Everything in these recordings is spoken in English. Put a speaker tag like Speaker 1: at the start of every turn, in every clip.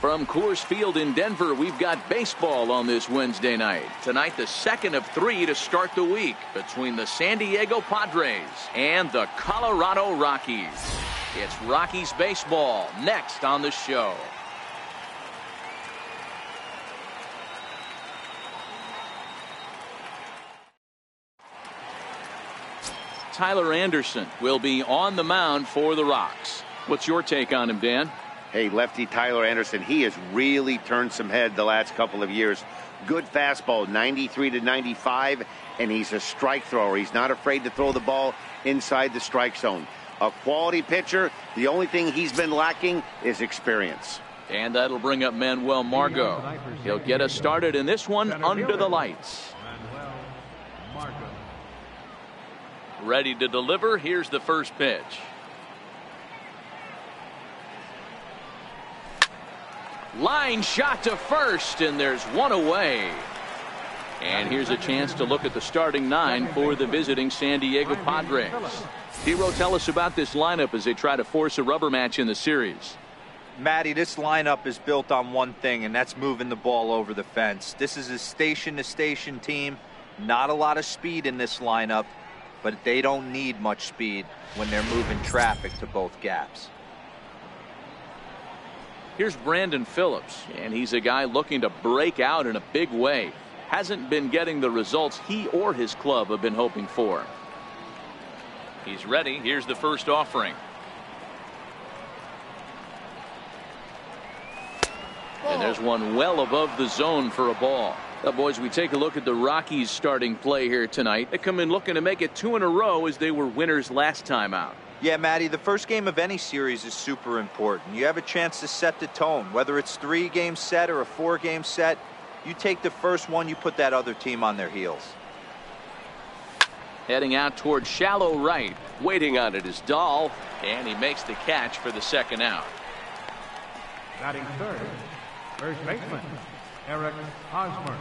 Speaker 1: From Coors Field in Denver, we've got baseball on this Wednesday night. Tonight, the second of 3 to start the week between the San Diego Padres and the Colorado Rockies. It's Rockies baseball next on the show. Tyler Anderson will be on the mound for the Rocks. What's your take on him, Dan?
Speaker 2: Hey, lefty Tyler Anderson, he has really turned some head the last couple of years. Good fastball, 93 to 95, and he's a strike thrower. He's not afraid to throw the ball inside the strike zone. A quality pitcher. The only thing he's been lacking is experience.
Speaker 1: And that'll bring up Manuel Margot. He'll get us started in this one under the lights. Ready to deliver. Here's the first pitch. Line shot to first, and there's one away. And here's a chance to look at the starting 9 for the visiting San Diego Padres. Hero, tell us about this lineup as they try to force a rubber match in the series.
Speaker 3: Matty, this lineup is built on one thing, and that's moving the ball over the fence. This is a station-to-station team. Not a lot of speed in this lineup, but they don't need much speed when they're moving traffic to both gaps.
Speaker 1: Here's Brandon Phillips, and he's a guy looking to break out in a big way. Hasn't been getting the results he or his club have been hoping for. He's ready. Here's the first offering. And there's one well above the zone for a ball. Now, boys, we take a look at the Rockies starting play here tonight. They come in looking to make it 2 in a row as they were winners last time out.
Speaker 3: Yeah, Matty, the first game of any series is super important. You have a chance to set the tone, whether it's 3-game set or a 4-game set. You take the first one, you put that other team on their heels.
Speaker 1: Heading out toward shallow right. Waiting on it is Dahl, and he makes the catch for the second out.
Speaker 4: Batting third, first baseman, Eric Hosmer.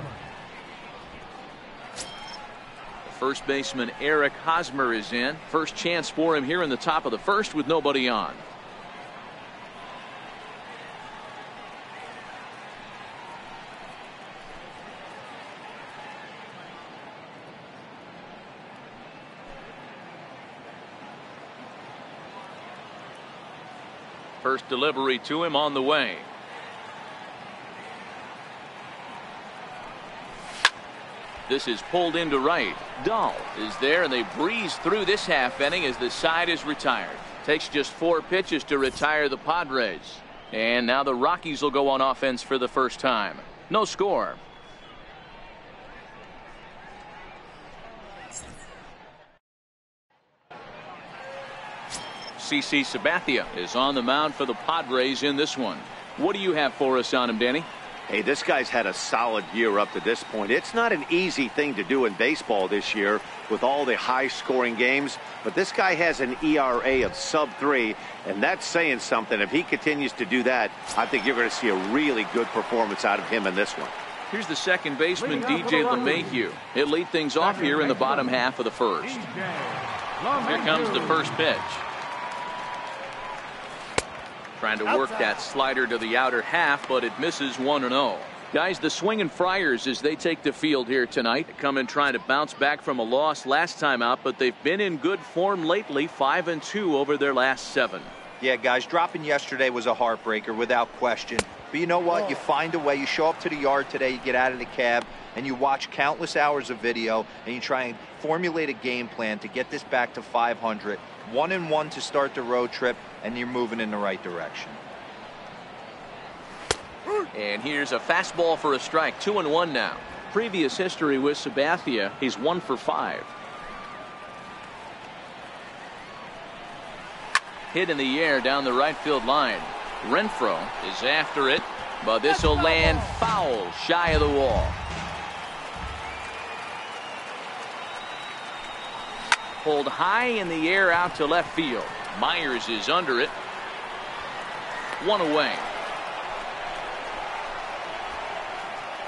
Speaker 1: First baseman Eric Hosmer is in. First chance for him here in the top of the first with nobody on. First delivery to him on the way. This is pulled into right. Dahl is there, and they breeze through this half inning as the side is retired. Takes just 4 pitches to retire the Padres. And now the Rockies will go on offense for the first time. No score. CC Sabathia is on the mound for the Padres in this one. What do you have for us on him, Danny?
Speaker 2: Hey, this guy's had a solid year up to this point. It's not an easy thing to do in baseball this year with all the high-scoring games, but this guy has an ERA of sub-3, and that's saying something. If he continues to do that, I think you're going to see a really good performance out of him in this one.
Speaker 1: Here's the second baseman, DJ LeMahieu. He'll lead things off here in the bottom half of the first. Here comes the first pitch. Trying to work that slider to the outer half, but it misses 1-0. Guys, the Swinging Friars, as they take the field here tonight, come in trying to bounce back from a loss last time out, but they've been in good form lately, 5-2 over their last 7.
Speaker 3: Yeah, guys, dropping yesterday was a heartbreaker without question. But you know what? You find a way. You show up to the yard today, you get out of the cab, and you watch countless hours of video, and you try and formulate a game plan to get this back to 500. 1-1 to start the road trip, and you're moving in the right direction.
Speaker 1: And here's a fastball for a strike. 2-1 now. Previous history with Sabathia, he's 1 for 5. Hit in the air down the right field line. Renfroe is after it, but this will land foul shy of the wall. Pulled high in the air out to left field. Myers is under it. 1 away.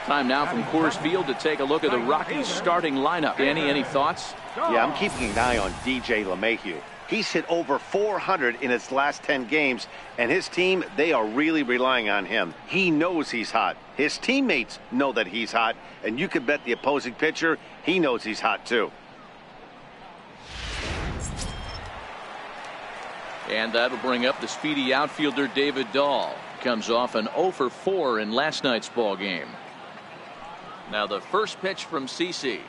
Speaker 1: Time now from Coors Field to take a look at the Rockies starting lineup. Danny, any thoughts?
Speaker 2: Yeah, I'm keeping an eye on DJ LeMahieu. He's hit over 400 in his last 10 games, and his team, they are really relying on him. He knows he's hot. His teammates know that he's hot, and you can bet the opposing pitcher, he knows he's hot too.
Speaker 1: And that'll bring up the speedy outfielder David Dahl. Comes off an 0 for 4 in last night's ball game. Now the first pitch from CeCe.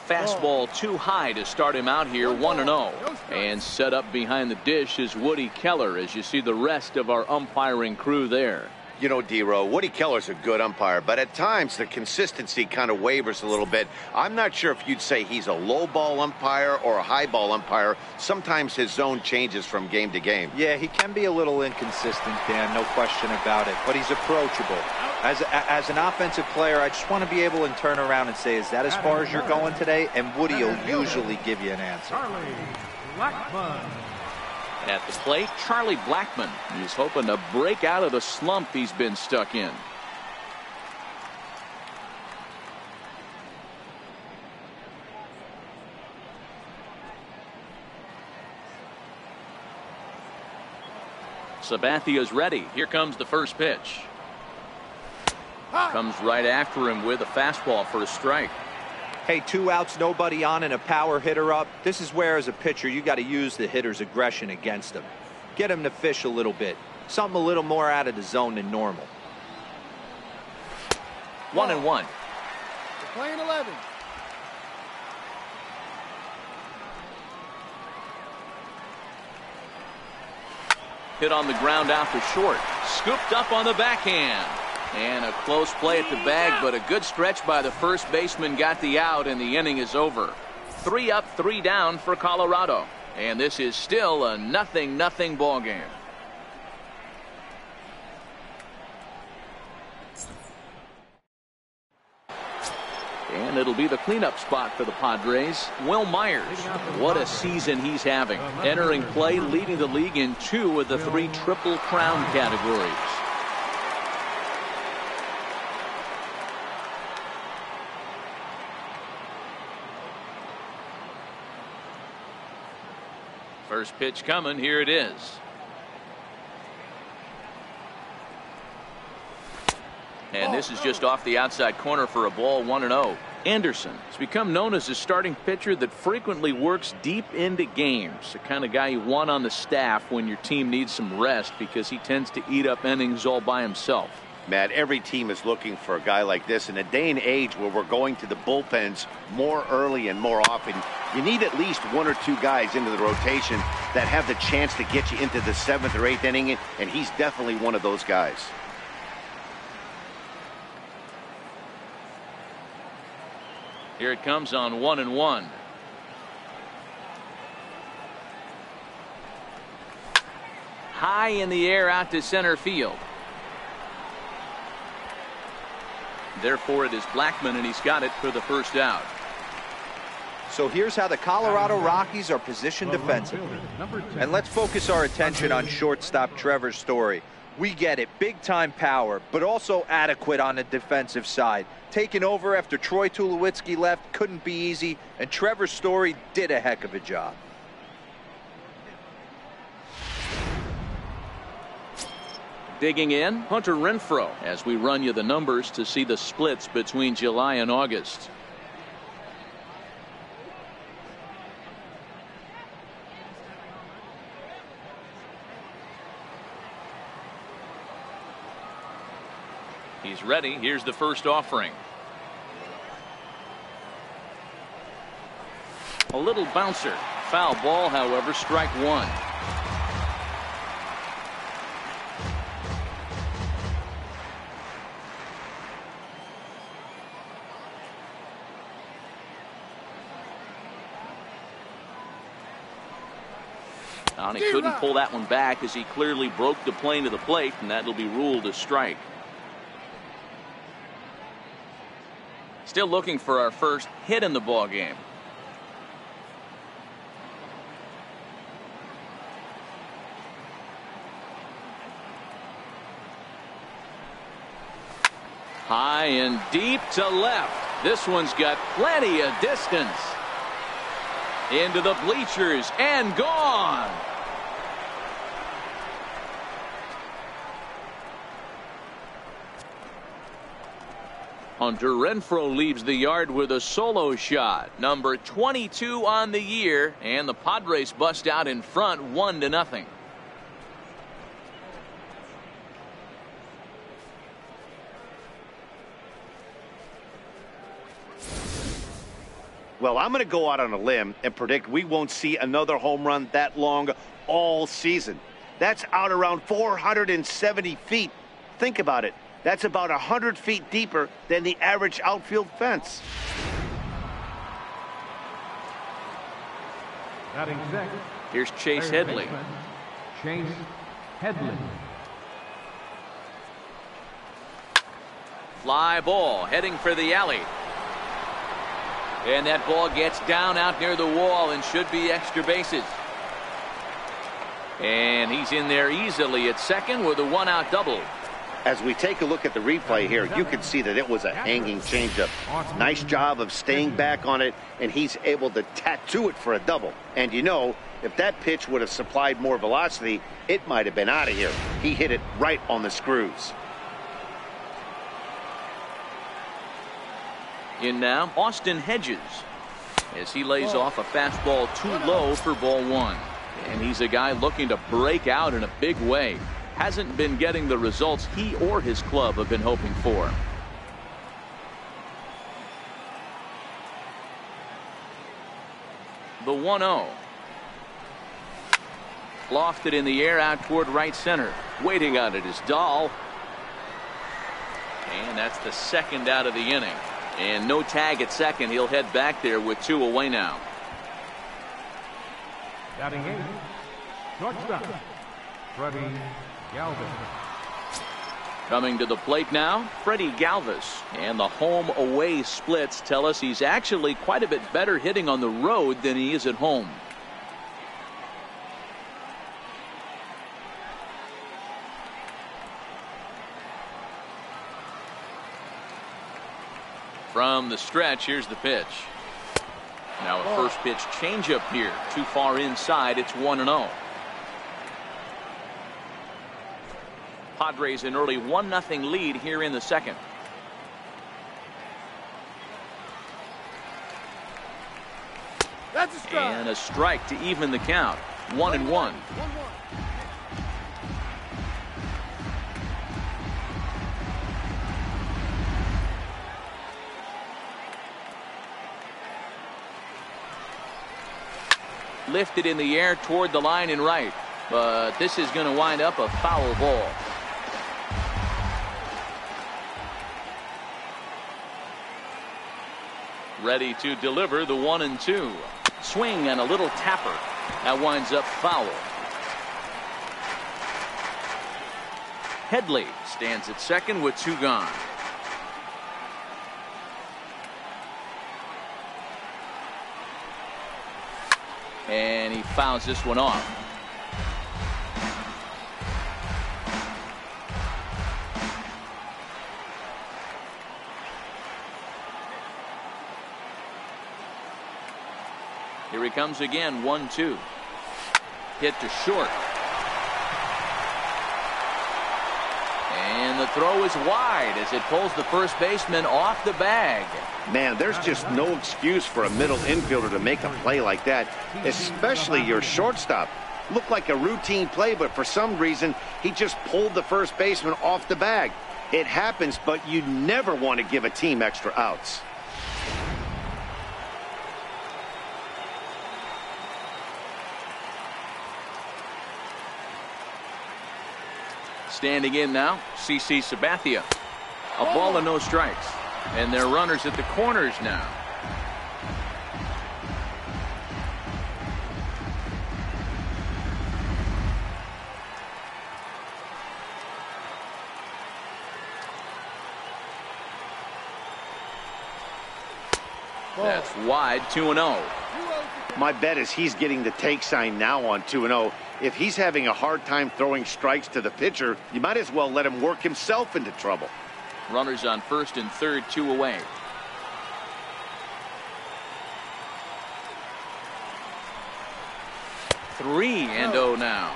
Speaker 1: Fastball too high to start him out here, 1-0. And set up behind the dish is Woody Keller as you see the rest of our umpiring crew there.
Speaker 2: You know, D-Row, Woody Keller's a good umpire, but at times the consistency kind of wavers a little bit. I'm not sure if you'd say he's a low ball umpire or a high ball umpire. Sometimes his zone changes from game to game.
Speaker 3: Yeah, he can be a little inconsistent, Dan, no question about it, but he's approachable. As an offensive player, I just want to be able to turn around and say, is that as far as you're going today? And Woody will usually give you an answer.
Speaker 4: Charlie Blackmon.
Speaker 1: At the plate, Charlie Blackmon. He's hoping to break out of the slump he's been stuck in. Sabathia's ready. Here comes the first pitch. Comes right after him with a fastball for a strike.
Speaker 3: Hey, 2 outs, nobody on, and a power hitter up. This is where, as a pitcher, you got to use the hitter's aggression against him. Get him to fish a little bit. Something a little more out of the zone than normal.
Speaker 1: 1-1.
Speaker 5: We're playing 11.
Speaker 1: Hit on the ground out to short. Scooped up on the backhand. And a close play at the bag, but a good stretch by the first baseman got the out, and the inning is over. 3 up, 3 down for Colorado. And this is still a 0-0 ball game. And it'll be the cleanup spot for the Padres. Will Myers. What a season he's having. Entering play, leading the league in 2 of the 3 Triple Crown categories. First pitch coming. Here it is. And this is just off the outside corner for a ball, 1-0. Anderson has become known as a starting pitcher that frequently works deep into games. The kind of guy you want on the staff when your team needs some rest because he tends to eat up innings all by himself.
Speaker 2: Matt, every team is looking for a guy like this. In a day and age where we're going to the bullpens more early and more often, you need at least 1 or 2 guys into the rotation that have the chance to get you into the 7th or 8th inning, and he's definitely one of those guys.
Speaker 1: Here it comes on 1-1. High in the air out to center field. Therefore, it is Blackmon, and he's got it for the first out.
Speaker 3: So here's how the Colorado Rockies are positioned defensively. And let's focus our attention on shortstop Trevor Story. We get it, big-time power, but also adequate on the defensive side. Taking over after Troy Tulowitzki left couldn't be easy, and Trevor Story did a heck of a job.
Speaker 1: Digging in, Hunter Renfroe, as we run you the numbers to see the splits between July and August. He's ready. Here's the first offering. A little bouncer. Foul ball, however, strike 1. And he couldn't pull that one back as he clearly broke the plane to the plate, and that'll be ruled a strike. Still looking for our first hit in the ball game. High and deep to left. This one's got plenty of distance. Into the bleachers and gone. Hunter Renfroe leaves the yard with a solo shot. Number 22 on the year, and the Padres bust out in front 1-0.
Speaker 2: Well, I'm going to go out on a limb and predict we won't see another home run that long all season. That's out around 470 feet. Think about it. That's about 100 feet deeper than the average outfield fence.
Speaker 4: Batting second.
Speaker 1: Here's Chase Headley.
Speaker 4: Chase Headley.
Speaker 1: Fly ball heading for the alley. And that ball gets down out near the wall and should be extra bases. And he's in there easily at second with a one-out double.
Speaker 2: As we take a look at the replay here, you can see that it was a hanging changeup. Nice job of staying back on it, and he's able to tattoo it for a double. And you know, if that pitch would have supplied more velocity, it might have been out of here. He hit it right on the screws.
Speaker 1: In now, Austin Hedges, as he lays off a fastball too low for ball one. And he's a guy looking to break out in a big way. Hasn't been getting the results he or his club have been hoping for. The 1-0. Lofted in the air out toward right center. Waiting on it is Dahl. And that's the second out of the inning. And no tag at second. He'll head back there with 2 away now.
Speaker 4: Batting eighth. Shortstop. Freddie Galvis.
Speaker 1: Coming to the plate now, Freddie Galvis. And the home-away splits tell us he's actually quite a bit better hitting on the road than he is at home. From the stretch, here's the pitch. Now a first pitch changeup here. Too far inside, it's 1-0. Padres an early 1-0 lead here in the second.
Speaker 5: That's a strike.
Speaker 1: And a strike to even the count. 1-1. Lifted in the air toward the line and right. But this is going to wind up a foul ball. Ready to deliver the 1-2. Swing and a little tapper. That winds up foul. Headley stands at second with 2 gone. And he fouls this one off. Here he comes again, 1-2. Hit to short. And the throw is wide as it pulls the first baseman off the bag.
Speaker 2: Man, there's just no excuse for a middle infielder to make a play like that, especially your shortstop. Looked like a routine play, but for some reason, he just pulled the first baseman off the bag. It happens, but you never want to give a team extra outs.
Speaker 1: Standing in now, CC Sabathia. A ball and no strikes. And they're runners at the corners now. That's wide, 2-0.
Speaker 2: My bet is he's getting the take sign now on 2-0. If he's having a hard time throwing strikes to the pitcher, you might as well let him work himself into trouble.
Speaker 1: Runners on first and third, 2 away. 3-0 now.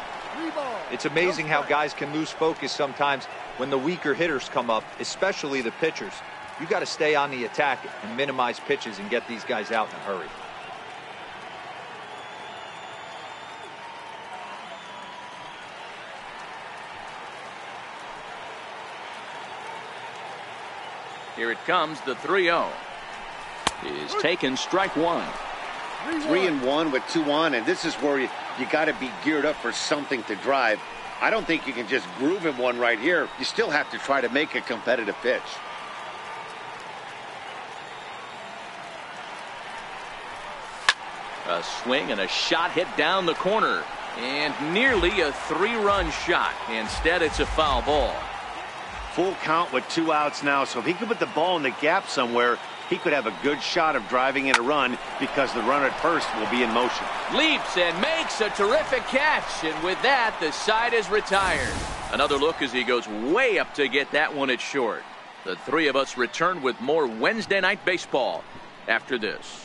Speaker 3: It's amazing how guys can lose focus sometimes when the weaker hitters come up, especially the pitchers. You got to stay on the attack and minimize pitches and get these guys out in a hurry.
Speaker 1: Here it comes, the 3-0 is taken, strike one.
Speaker 2: 3-1 with 2 on, and this is where you got to be geared up for something to drive. I don't think you can just groove in one right here. You still have to try to make a competitive pitch.
Speaker 1: A swing and a shot hit down the corner, and nearly a 3-run shot. Instead, it's a foul ball.
Speaker 2: Full count with 2 outs now, so if he could put the ball in the gap somewhere, he could have a good shot of driving in a run because the runner at first will be in motion.
Speaker 1: Leaps and makes a terrific catch, and with that, the side is retired. Another look as he goes way up to get that one at short. The three of us return with more Wednesday Night Baseball after this.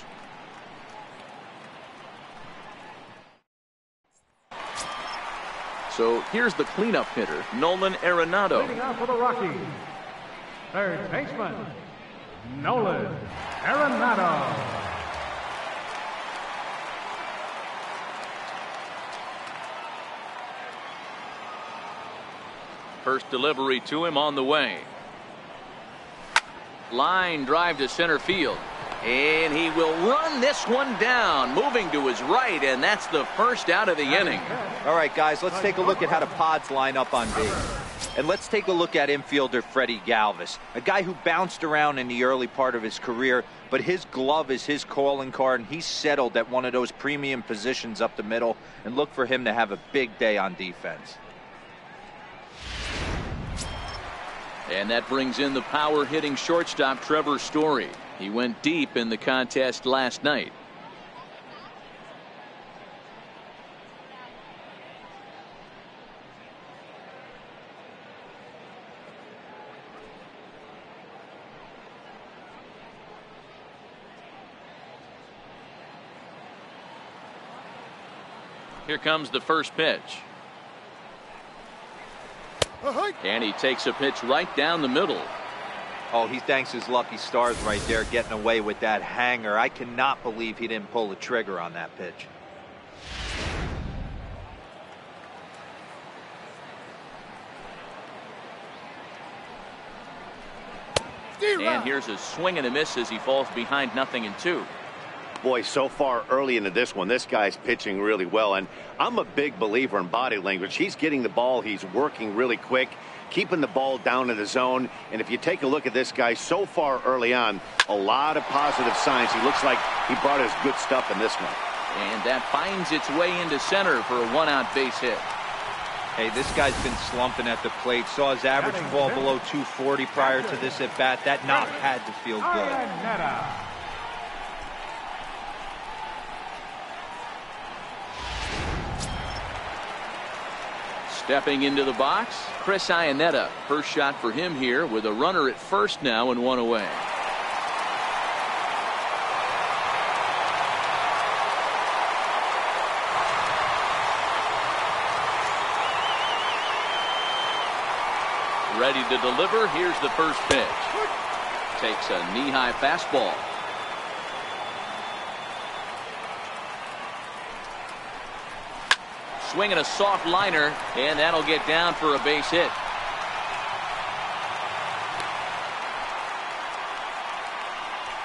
Speaker 1: So here's the cleanup hitter, Nolan Arenado.
Speaker 4: Leading off for the Rockies, third baseman, Nolan Arenado.
Speaker 1: First delivery to him on the way. Line drive to center field. And he will run this one down, moving to his right, and that's the first out of the inning.
Speaker 3: All right, guys, let's take a look at how the Pods line up on base. And let's take a look at infielder Freddie Galvis, a guy who bounced around in the early part of his career, but his glove is his calling card, and he's settled at one of those premium positions up the middle, and look for him to have a big day on defense.
Speaker 1: And that brings in the power-hitting shortstop Trevor Story. He went deep in the contest last night. Here comes the first pitch. And he takes a pitch right down the middle.
Speaker 3: Oh, he thanks his lucky stars right there, getting away with that hanger. I cannot believe he didn't pull the trigger on that pitch.
Speaker 1: And here's a swing and a miss as he falls behind 0-2.
Speaker 2: Boy, so far early into this one, this guy's pitching really well, and I'm a big believer in body language. He's getting the ball, he's working really quick, keeping the ball down in the zone, and if you take a look at this guy so far early on, a lot of positive signs. He looks like he brought his good stuff in this one.
Speaker 1: And that finds its way into center for a 1-out base hit.
Speaker 3: Hey, this guy's been slumping at the plate. Saw his average fall below 240 prior to this at bat. That knock had to feel good.
Speaker 1: Stepping into the box, Chris Iannetta. First shot for him here with a runner at first now and one away. Ready to deliver. Here's the first pitch. Takes a knee-high fastball. Swinging a soft liner, and that'll get down for a base hit.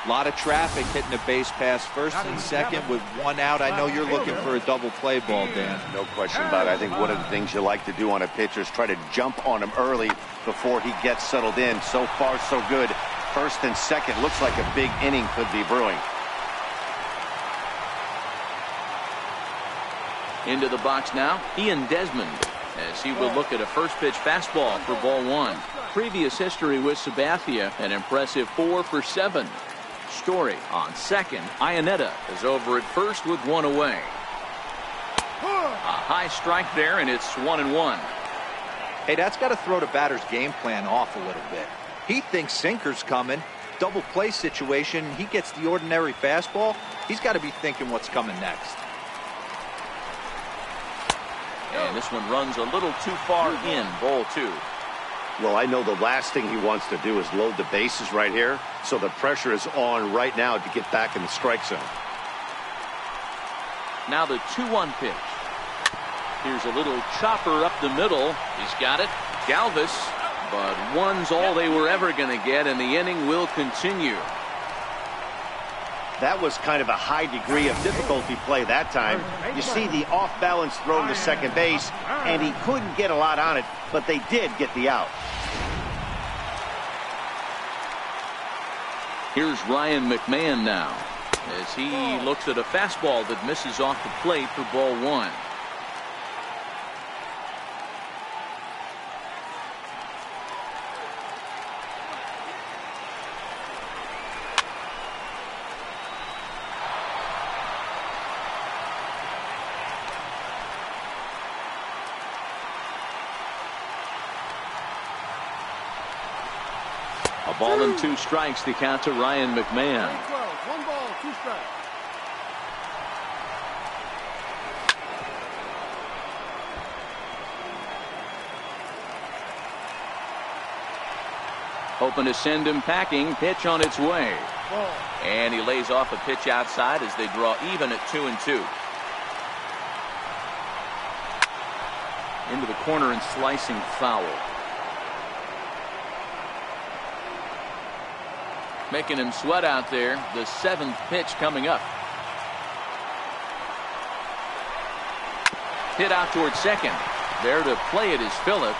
Speaker 3: A lot of traffic hitting the base pass first and second with 1 out. I know you're looking for a double play ball, Dan.
Speaker 2: No question about it. I think one of the things you like to do on a pitcher is try to jump on him early before he gets settled in. So far, so good. First and second, looks like a big inning could be brewing.
Speaker 1: Into the box now, Ian Desmond, as he will look at a first pitch fastball for ball one. Previous history with Sabathia, an impressive 4 for 7. Story on second. Iannetta is over at first with 1 away. A high strike there, and it's 1-1.
Speaker 3: Hey, that's got to throw the batter's game plan off a little bit. He thinks sinker's coming. Double play situation. He gets the ordinary fastball. He's got to be thinking what's coming next.
Speaker 1: And this one runs a little too far in. Ball 2.
Speaker 2: Well, I know the last thing he wants to do is load the bases right here, so the pressure is on right now to get back in the strike zone.
Speaker 1: Now the 2-1 pitch. Here's a little chopper up the middle. He's got it. Galvis, but one's all they were ever going to get, and the inning will continue.
Speaker 2: That was kind of a high degree of difficulty play that time. You see the off-balance throw to second base, and he couldn't get a lot on it, but they did get the out.
Speaker 1: Here's Ryan McMahon now, as he looks at a fastball that misses off the plate for ball 1. A ball and 2 strikes to count to Ryan McMahon.
Speaker 5: 1 ball, 2 strikes.
Speaker 1: Hoping to send him packing. Pitch on its way.
Speaker 5: Ball.
Speaker 1: And he lays off a pitch outside as they draw even at 2-2. Into the corner and slicing foul. Making him sweat out there. The 7th pitch coming up. Hit out towards second. There to play it is Phillips.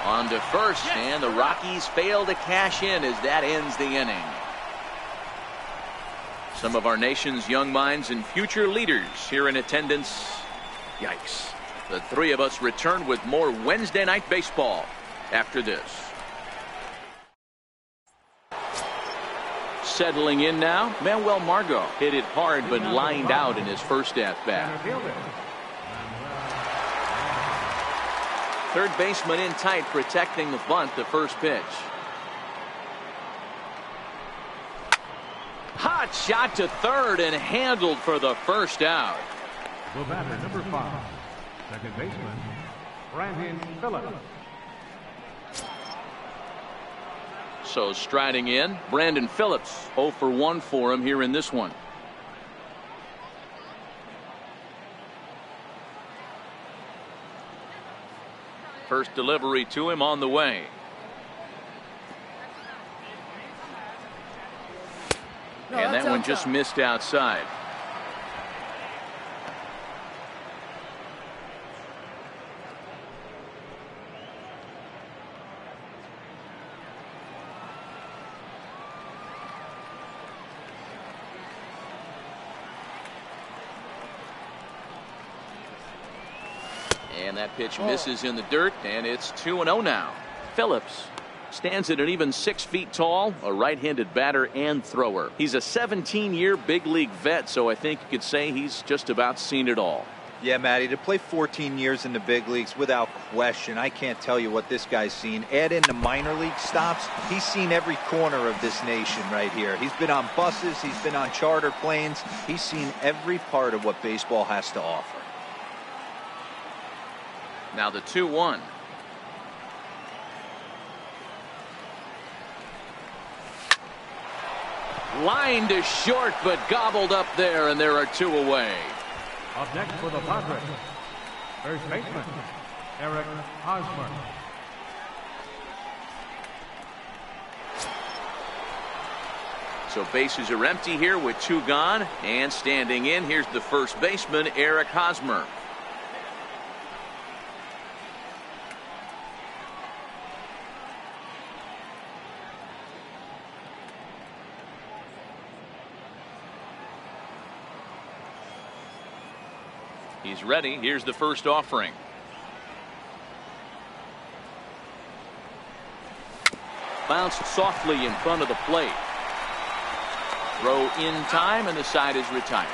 Speaker 1: On to first, and the Rockies fail to cash in as that ends the inning. Some of our nation's young minds and future leaders here in attendance. Yikes. The 3 of us return with more Wednesday Night Baseball after this. Settling in now, Manuel Margot hit it hard but lined out in his first at-bat. Third baseman in tight, protecting the bunt, the first pitch. Hot shot to third and handled for the first out.
Speaker 4: The batter, number 5, second baseman, Brandon Phillips.
Speaker 1: So striding in, Brandon Phillips. 0 for 1 for him here in this one. First delivery to him on the way. And that one just missed outside. And that pitch misses in the dirt, and it's 2-0 now. Phillips stands at an even 6 feet tall, a right-handed batter and thrower. He's a 17-year big league vet, so I think you could say he's just about seen it all.
Speaker 3: Yeah, Matty, to play 14 years in the big leagues, without question, I can't tell you what this guy's seen. Add in the minor league stops, he's seen every corner of this nation right here. He's been on buses, he's been on charter planes, he's seen every part of what baseball has to offer.
Speaker 1: Now the 2-1. Line to short, but gobbled up there, and there are 2 away.
Speaker 4: Up next for the Padres, first baseman, Eric Hosmer.
Speaker 1: So bases are empty here with 2 gone, and standing in, here's the first baseman, Eric Hosmer. He's ready. Here's the first offering. Bounced softly in front of the plate. Throw in time, and the side is retired.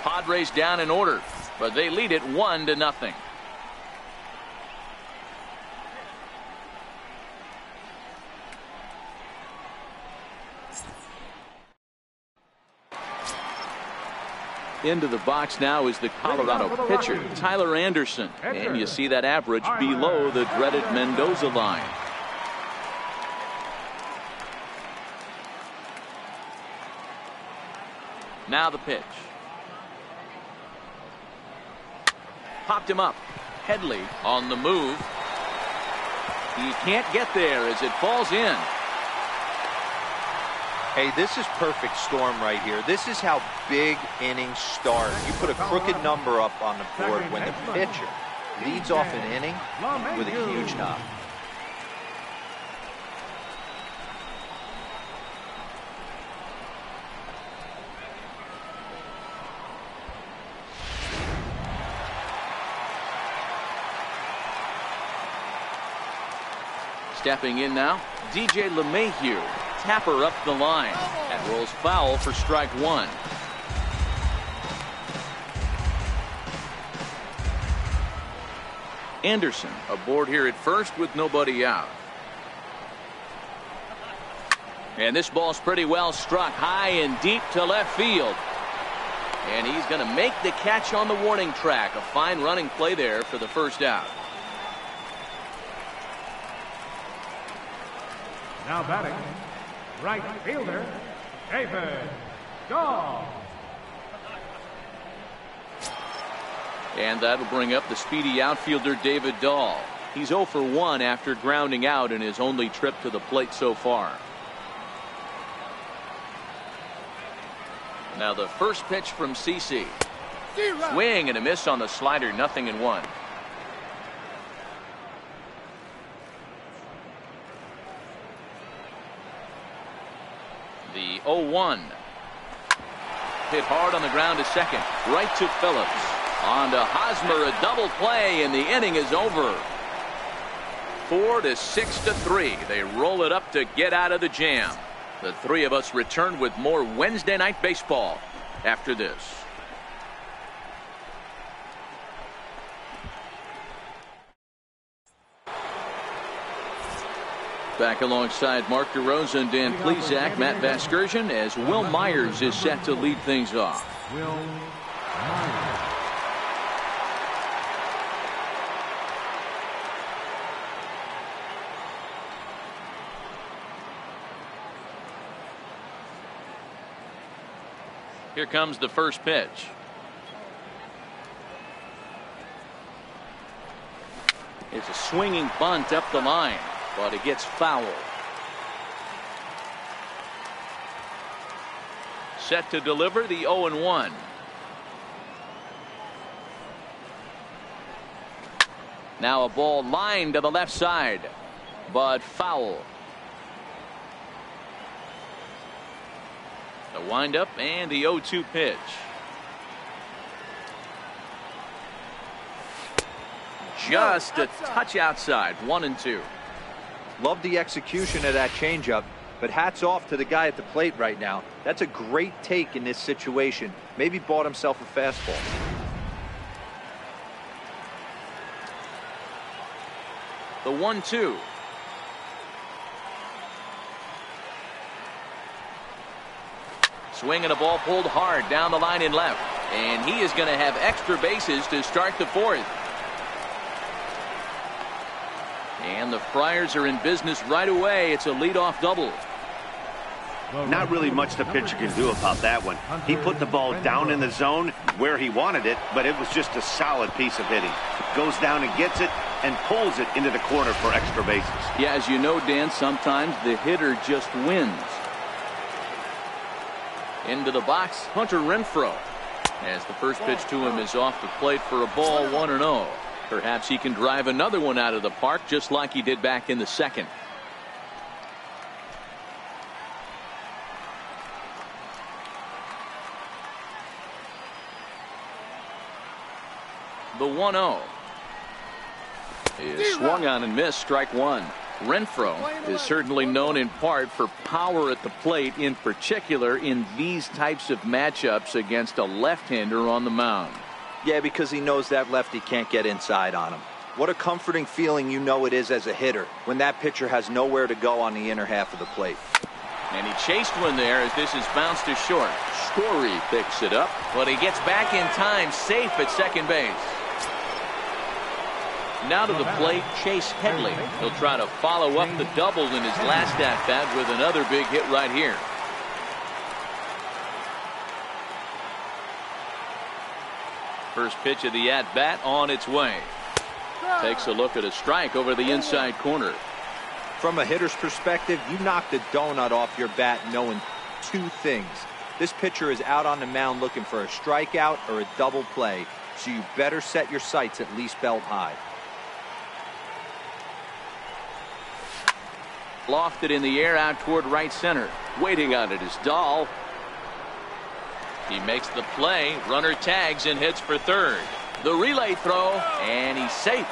Speaker 1: Padres down in order, but they lead it 1-0. Into the box now is the Colorado pitcher, Tyler Anderson. And you see that average below the dreaded Mendoza line. Now the pitch. Popped him up. Headley on the move. He can't get there as it falls in.
Speaker 3: Hey, this is perfect storm right here. This is how big innings start. You put a crooked number up on the board when the pitcher leads off an inning with a huge knock.
Speaker 1: Stepping in now, DJ LeMahieu. Tapper up the line. That rolls foul for strike one. Anderson aboard here at first with nobody out. And this ball's pretty well struck high and deep to left field. And he's going to make the catch on the warning track. A fine running play there for the first out.
Speaker 4: Now batting, right fielder, David Dahl.
Speaker 1: And that'll bring up the speedy outfielder David Dahl. He's 0 for 1 after grounding out in his only trip to the plate so far. Now the first pitch from CC. Swing and a miss on the slider, 0-1. The 0-1. Hit hard on the ground to second. Right to Phillips. On to Hosmer, a double play, and the inning is over. 4-6-3. They roll it up to get out of the jam. The three of us return with more Wednesday Night Baseball after this. Back alongside Mark DeRosa and Dan Plesac, Matt Vasgersian, as Will Myers is set to lead things off.
Speaker 4: Will Myers.
Speaker 1: Here comes the first pitch. It's a swinging bunt up the line, but it gets foul. Set to deliver the 0-1. Now a ball lined to the left side, but foul. The windup and the 0-2 pitch. Just a touch outside, 1-2.
Speaker 3: Love the execution of that changeup, but hats off to the guy at the plate right now. That's a great take in this situation. Maybe bought himself a fastball.
Speaker 1: The 1-2. Swing and a ball pulled hard down the line in left. And he is going to have extra bases to start the fourth. And the Friars are in business right away. It's a leadoff double.
Speaker 2: Not really much the pitcher can do about that one. He put the ball down in the zone where he wanted it, but it was just a solid piece of hitting. Goes down and gets it and pulls it into the corner for extra bases.
Speaker 1: Yeah, as you know, Dan, sometimes the hitter just wins. Into the box, Hunter Renfroe. As the first pitch to him is off the plate for a ball, 1-0. Perhaps he can drive another one out of the park just like he did back in the second. The 1-0 is swung on and missed, strike one. Renfroe is certainly known in part for power at the plate, in particular in these types of matchups against a left-hander on the mound.
Speaker 3: Yeah, because he knows that lefty can't get inside on him. What a comforting feeling you know it is as a hitter when that pitcher has nowhere to go on the inner half of the plate.
Speaker 1: And he chased one there as this is bounced to short. Story picks it up, but he gets back in time, safe at second base. Now to the plate, Chase Headley. He'll try to follow up the double in his last at-bat with another big hit right here. First pitch of the at-bat on its way. Takes a look at a strike over the inside corner.
Speaker 3: From a hitter's perspective, you knocked a donut off your bat knowing two things. This pitcher is out on the mound looking for a strikeout or a double play, so you better set your sights at least belt high.
Speaker 1: Lofted in the air out toward right center. Waiting on it is Dahl. He makes the play. Runner tags and hits for third. The relay throw, and he's safe.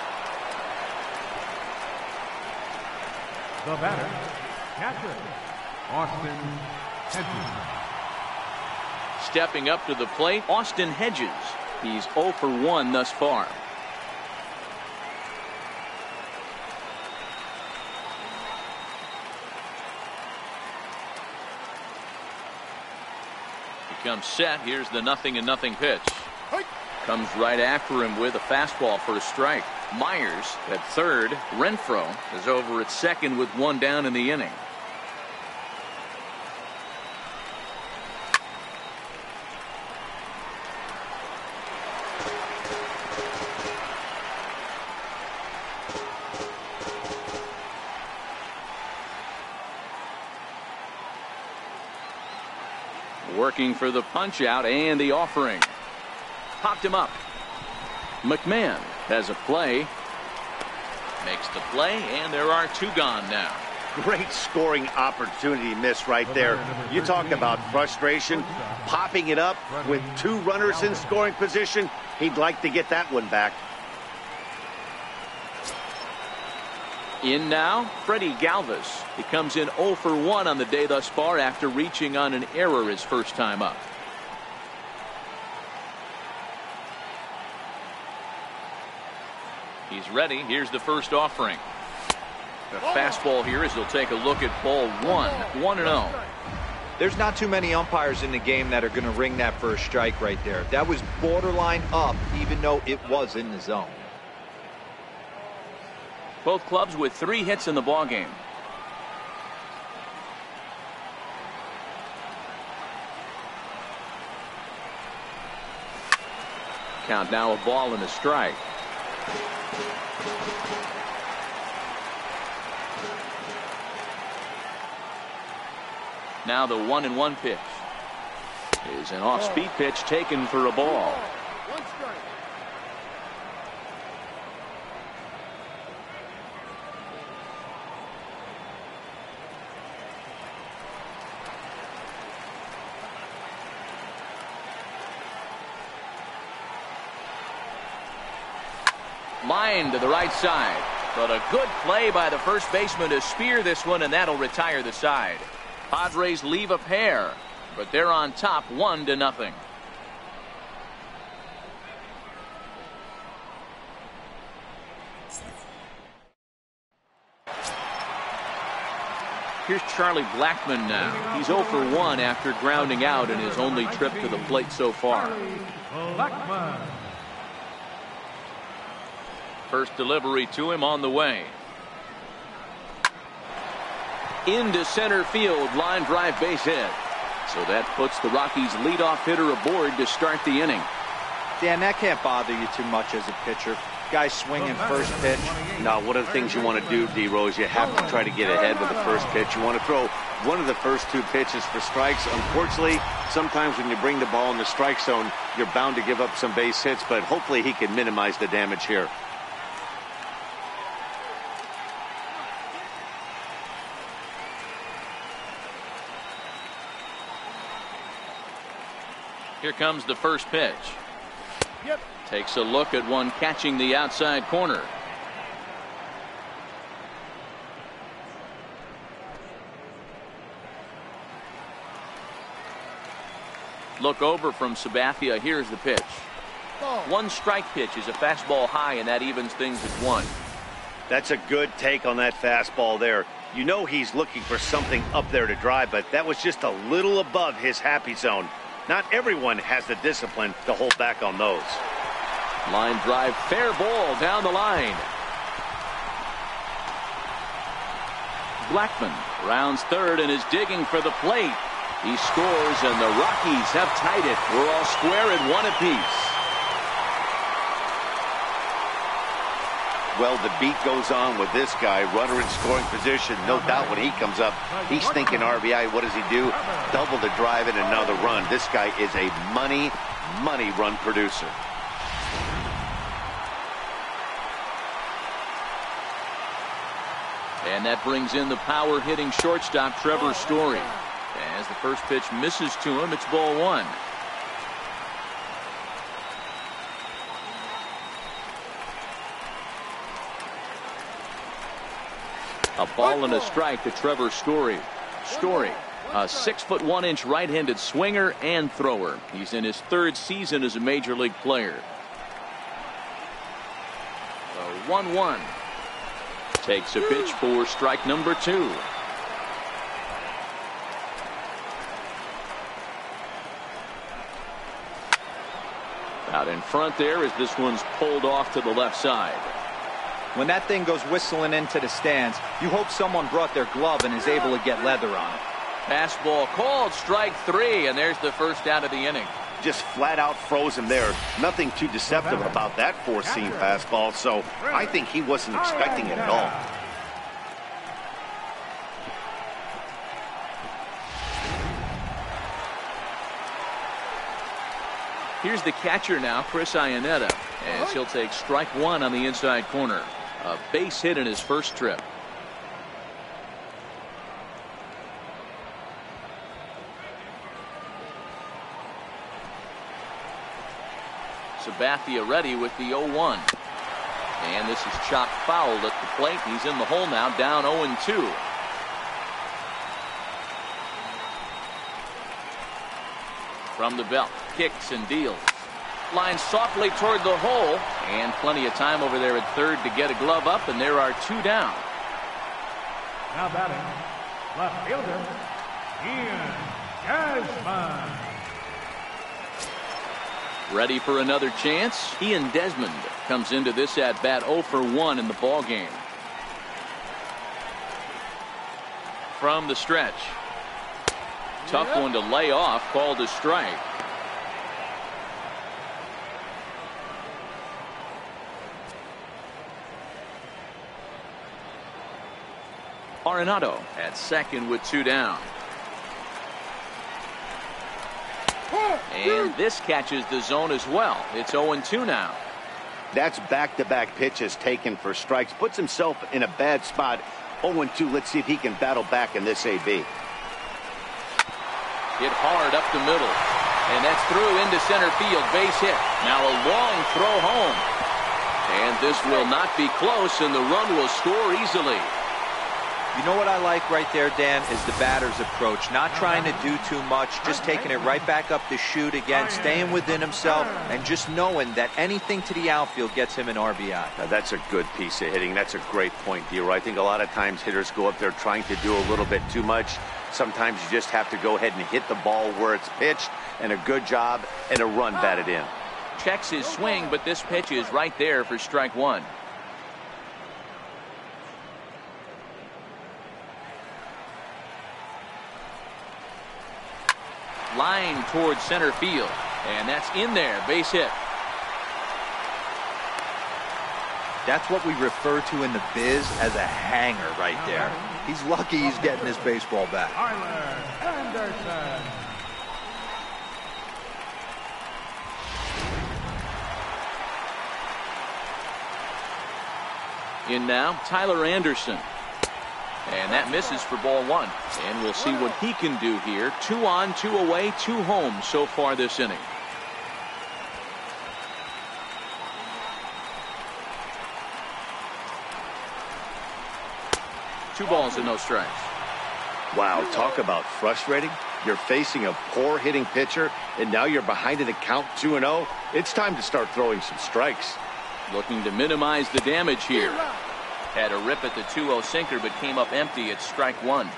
Speaker 4: The batter, catcher, Austin Hedges.
Speaker 1: Stepping up to the plate, Austin Hedges. He's 0 for 1 thus far. He comes set. Here's the 0-0 pitch. Comes right after him with a fastball for a strike. Myers at third. Renfroe is over at second with one down in the inning. Working for the punch out and the offering. Popped him up. McMahon has a play. Makes the play, and there are two gone now.
Speaker 2: Great scoring opportunity miss right there. You talk about frustration. Popping it up with two runners in scoring position. He'd like to get that one back.
Speaker 1: In now, Freddie Galvis. He comes in 0 for 1 on the day thus far after reaching on an error his first time up. He's ready. Here's the first offering. A fastball here as he'll take a look at ball 1-0.
Speaker 3: There's not too many umpires in the game that are going to ring that first strike right there. That was borderline up, even though it was in the zone.
Speaker 1: Both clubs with 3 hits in the ballgame. Count now a ball and a strike. Now the 1-1 pitch is an off-speed pitch taken for a ball.
Speaker 5: One strike.
Speaker 1: Line to the right side, but a good play by the first baseman to spear this one, and that'll retire the side. Padres leave a pair, but they're on top 1-0. Here's Charlie Blackmon now. He's 0 for 1 after grounding out in his only trip to the plate so far.
Speaker 4: Blackmon.
Speaker 1: First delivery to him on the way. Into center field, line drive base hit. So that puts the Rockies leadoff hitter aboard to start the inning.
Speaker 3: Dan, that can't bother you too much as a pitcher. Guy swinging first pitch.
Speaker 2: Now, one of the things you want to do, D-Rose, you have to try to get ahead with the first pitch. You want to throw one of the first 2 pitches for strikes. Unfortunately, sometimes when you bring the ball in the strike zone, you're bound to give up some base hits, but hopefully he can minimize the damage here.
Speaker 1: Here comes the first pitch.
Speaker 5: Yep.
Speaker 1: Takes a look at one catching the outside corner. Look over from Sabathia. Here's the pitch.
Speaker 5: Ball.
Speaker 1: One strike pitch is a fastball high, and that evens things at 1.
Speaker 2: That's a good take on that fastball there. You know he's looking for something up there to drive, but that was just a little above his happy zone. Not everyone has the discipline to hold back on those.
Speaker 1: Line drive, fair ball down the line. Blackman rounds third and is digging for the plate. He scores, and the Rockies have tied it. We're all square at 1 apiece.
Speaker 2: Well, the beat goes on with this guy. Runner in scoring position. No doubt when he comes up, he's thinking RBI. What does he do? Double the drive and another run. This guy is a money run producer.
Speaker 1: And that brings in the power hitting shortstop Trevor Story. As the first pitch misses to him, it's ball 1. A ball and a strike to Trevor Story. Story, a 6'1" right-handed swinger and thrower. He's in his 3rd season as a major league player. 1-1. Takes a pitch for strike number 2. Out in front there as this one's pulled off to the left side.
Speaker 3: When that thing goes whistling into the stands, you hope someone brought their glove and is able to get leather on it.
Speaker 1: Fastball called, strike 3, and there's the first out of the inning.
Speaker 2: Just flat out froze him there. Nothing too deceptive about that four-seam fastball, so I think he wasn't expecting it at all.
Speaker 1: Here's the catcher now, Chris Iannetta, as he'll take strike 1 on the inside corner. A base hit in his first trip. Sabathia ready with the 0-1. And this is chopped foul at the plate. He's in the hole now, down 0-2. From the belt, kicks and deals. Lines softly toward the hole, and plenty of time over there at third to get a glove up, and there are 2 down.
Speaker 4: Now batting, left fielder, Ian Desmond.
Speaker 1: Ready for another chance. Ian Desmond comes into this at bat 0 for 1 in the ball game. From the stretch. Tough one to lay off, called a strike. Arenado at second with 2 down. And this catches the zone as well. It's 0-2 now.
Speaker 2: That's back-to-back pitches taken for strikes. Puts himself in a bad spot. 0-2. Let's see if he can battle back in this AB.
Speaker 1: Hit hard up the middle. And that's through into center field. Base hit. Now a long throw home. And this will not be close, and the run will score easily.
Speaker 3: You know what I like right there, Dan, is the batter's approach. Not trying to do too much, just taking it right back up the chute again, staying within himself, and just knowing that anything to the outfield gets him an RBI.
Speaker 2: Now, that's a good piece of hitting. That's a great point, Dero. I think a lot of times hitters go up there trying to do a little bit too much. Sometimes you just have to go ahead and hit the ball where it's pitched, and a good job and a run batted in.
Speaker 1: Checks his swing, but this pitch is right there for strike 1. Line towards center field, and that's in there. Base hit.
Speaker 3: That's what we refer to in the biz as a hanger right there. He's lucky he's getting his baseball back.
Speaker 4: Tyler Anderson.
Speaker 1: In now, Tyler Anderson. And that misses for ball 1. And we'll see what he can do here. 2 on, 2 away, 2 home so far this inning. Two balls and no strikes.
Speaker 2: Wow, talk about frustrating. You're facing a poor hitting pitcher, and now you're behind in the count 2-0. It's time to start throwing some strikes.
Speaker 1: Looking to minimize the damage here. Had a rip at the 2-0 sinker, but came up empty at strike one.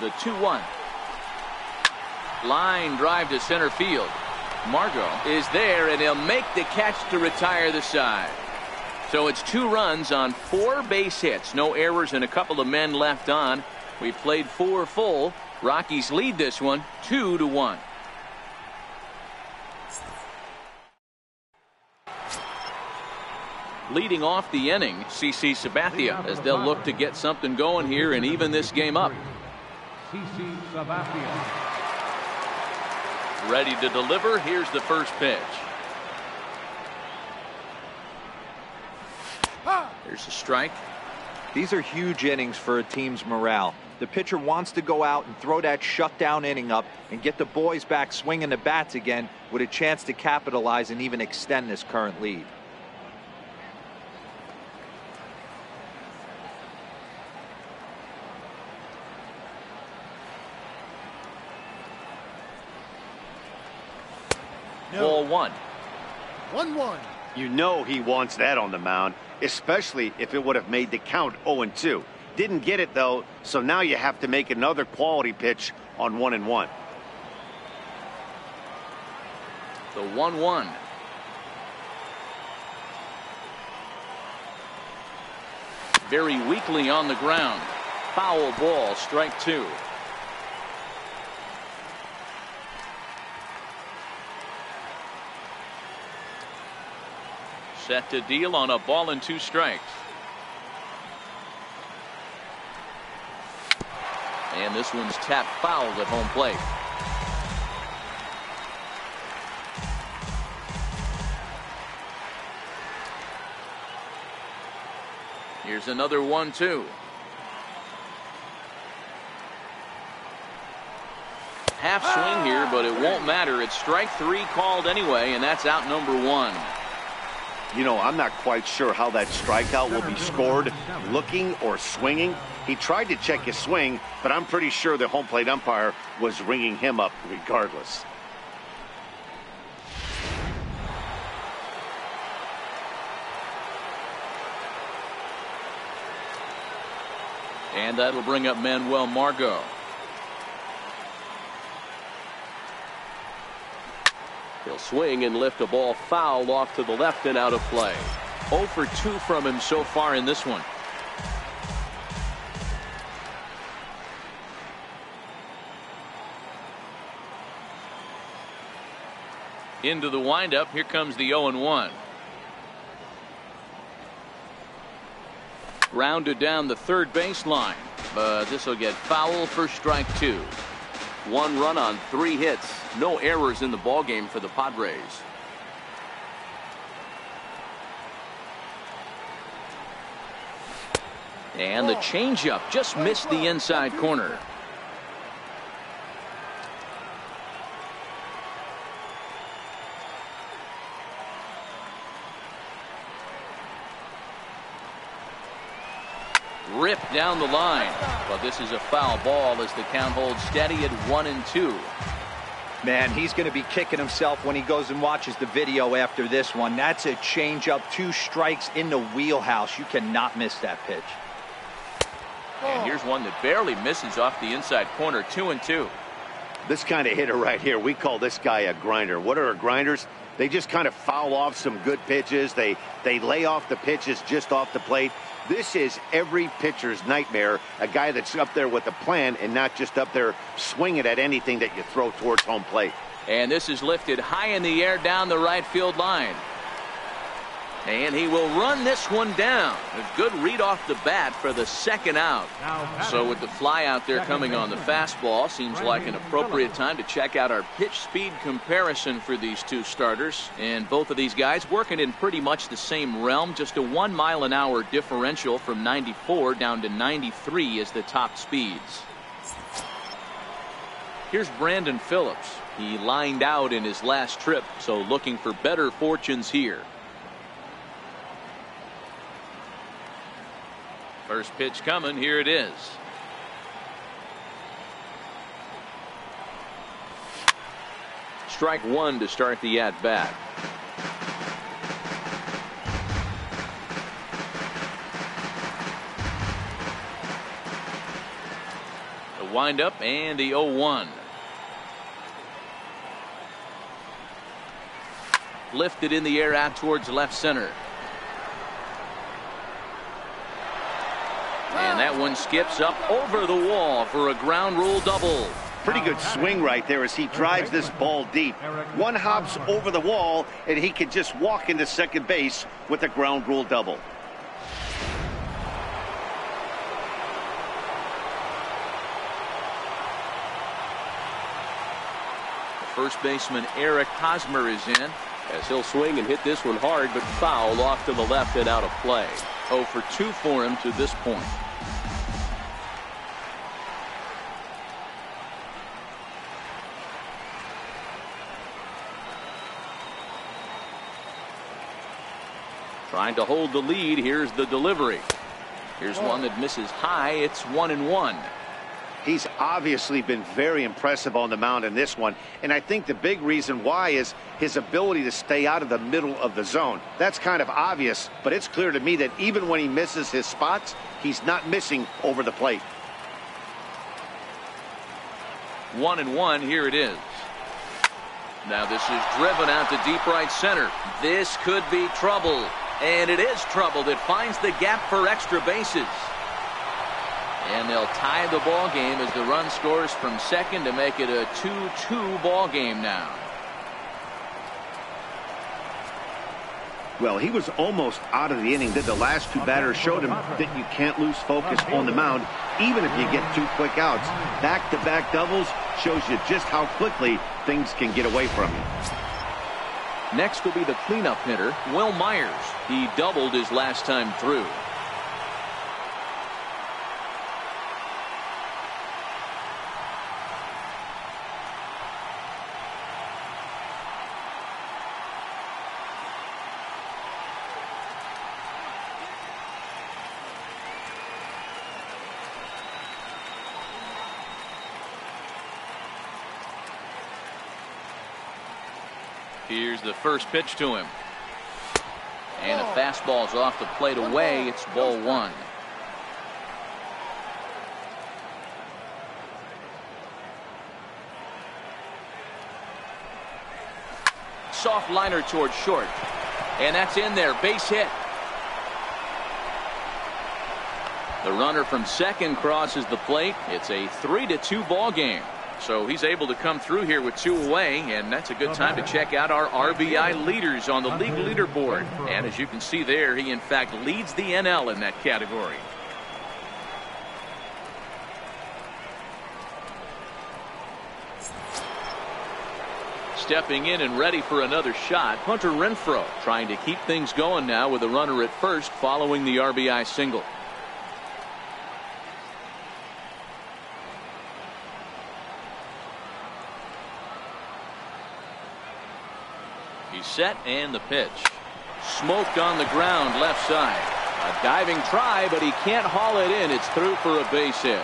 Speaker 1: The 2-1. Line drive to center field. Margot is there, and he'll make the catch to retire the side. So it's 2 runs on 4 base hits. No errors and a couple of men left on. We played 4 full. Rockies lead this one 2-1. Leading off the inning, CC Sabathia, as they'll look to get something going here and even this game up.
Speaker 4: CC Sabathia.
Speaker 1: Ready to deliver. Here's the first pitch. There's a strike.
Speaker 3: These are huge innings for a team's morale. The pitcher wants to go out and throw that shutdown inning up and get the boys back swinging the bats again with a chance to capitalize and even extend this current lead.
Speaker 1: Ball one.
Speaker 5: 1-1.
Speaker 2: You know he wants that on the mound, especially if it would have made the count 0-2. Didn't get it, though, so now you have to make another quality pitch on 1-1.
Speaker 1: The 1-1. Very weakly on the ground. Foul ball, strike 2. Set to deal on a ball and 2 strikes. And this one's tapped foul at home plate. Here's another 1-2. Half swing here, but it won't matter. It's strike 3 called anyway, and that's out number 1.
Speaker 2: You know, I'm not quite sure how that strikeout will be scored, looking or swinging. He tried to check his swing, but I'm pretty sure the home plate umpire was ringing him up regardless.
Speaker 1: And that'll bring up Manuel Margot. He'll swing and lift a ball foul off to the left and out of play. 0 for 2 from him so far in this one. Into the windup. Here comes the 0-1. Rounded down the third baseline, but this will get foul for strike 2. 1 run on 3 hits. No errors in the ballgame for the Padres. And the changeup just missed the inside corner. Ripped down the line, but this is a foul ball as the count holds steady at 1-2.
Speaker 3: Man, he's going to be kicking himself when he goes and watches the video after this one. That's a changeup, 2 strikes in the wheelhouse. You cannot miss that pitch.
Speaker 1: And here's one that barely misses off the inside corner. 2-2.
Speaker 2: This kind of hitter right here, we call this guy a grinder. What are grinders? They just kind of foul off some good pitches. They lay off the pitches just off the plate. This is every pitcher's nightmare, a guy that's up there with a plan and not just up there swinging at anything that you throw towards home plate.
Speaker 1: And this is lifted high in the air down the right field line. And he will run this one down. A good read off the bat for the second out. So with the fly out there coming on the fastball, seems like an appropriate time to check out our pitch speed comparison for these 2 starters. And both of these guys working in pretty much the same realm. Just a 1 mile an hour differential from 94 down to 93 is the top speeds. Here's Brandon Phillips. He lined out in his last trip, so looking for better fortunes here. First pitch coming. Here it is. Strike one to start the at-bat. The windup and the 0-1. Lifted in the air out towards left center. And that one skips up over the wall for a ground rule double.
Speaker 2: Pretty good swing right there as he drives this ball deep. One hops over the wall, and he can just walk into second base with a ground rule double.
Speaker 1: First baseman Eric Hosmer is in.
Speaker 6: As he'll swing and hit this one hard, but foul off to the left and out of play.
Speaker 1: 0 for 2 for him to this point. Trying to hold the lead. Here's the delivery. Here's one that misses high. It's 1-1.
Speaker 2: He's obviously been very impressive on the mound in this one, and I think the big reason why is his ability to stay out of the middle of the zone. That's kind of obvious, but it's clear to me that even when he misses his spots, he's not missing over the plate.
Speaker 1: 1-1. Here it is. Now this is driven out to deep right center. This could be trouble, and it is trouble. It finds the gap for extra bases. And they'll tie the ball game as the run scores from second to make it a 2-2 ball game now.
Speaker 2: Well, he was almost out of the inning. The last two batters showed him that you can't lose focus on the mound, even if you get 2 quick outs. Back-to-back doubles shows you just how quickly things can get away from you.
Speaker 1: Next will be the cleanup hitter, Will Myers. He doubled his last time through. Here's the first pitch to him. And a fastball's off the plate away. It's ball 1. Soft liner towards short. And that's in there. Base hit. The runner from second crosses the plate. It's a 3-2 ball game. So he's able to come through here with 2 away, and that's a good time to check out our RBI leaders on the league leaderboard. And as you can see there, he in fact leads the NL in that category. Stepping in and ready for another shot, Hunter Renfroe, trying to keep things going now with a runner at first following the RBI single. He's set, and the pitch. Smoked on the ground left side. A diving try, but he can't haul it in. It's through for a base hit.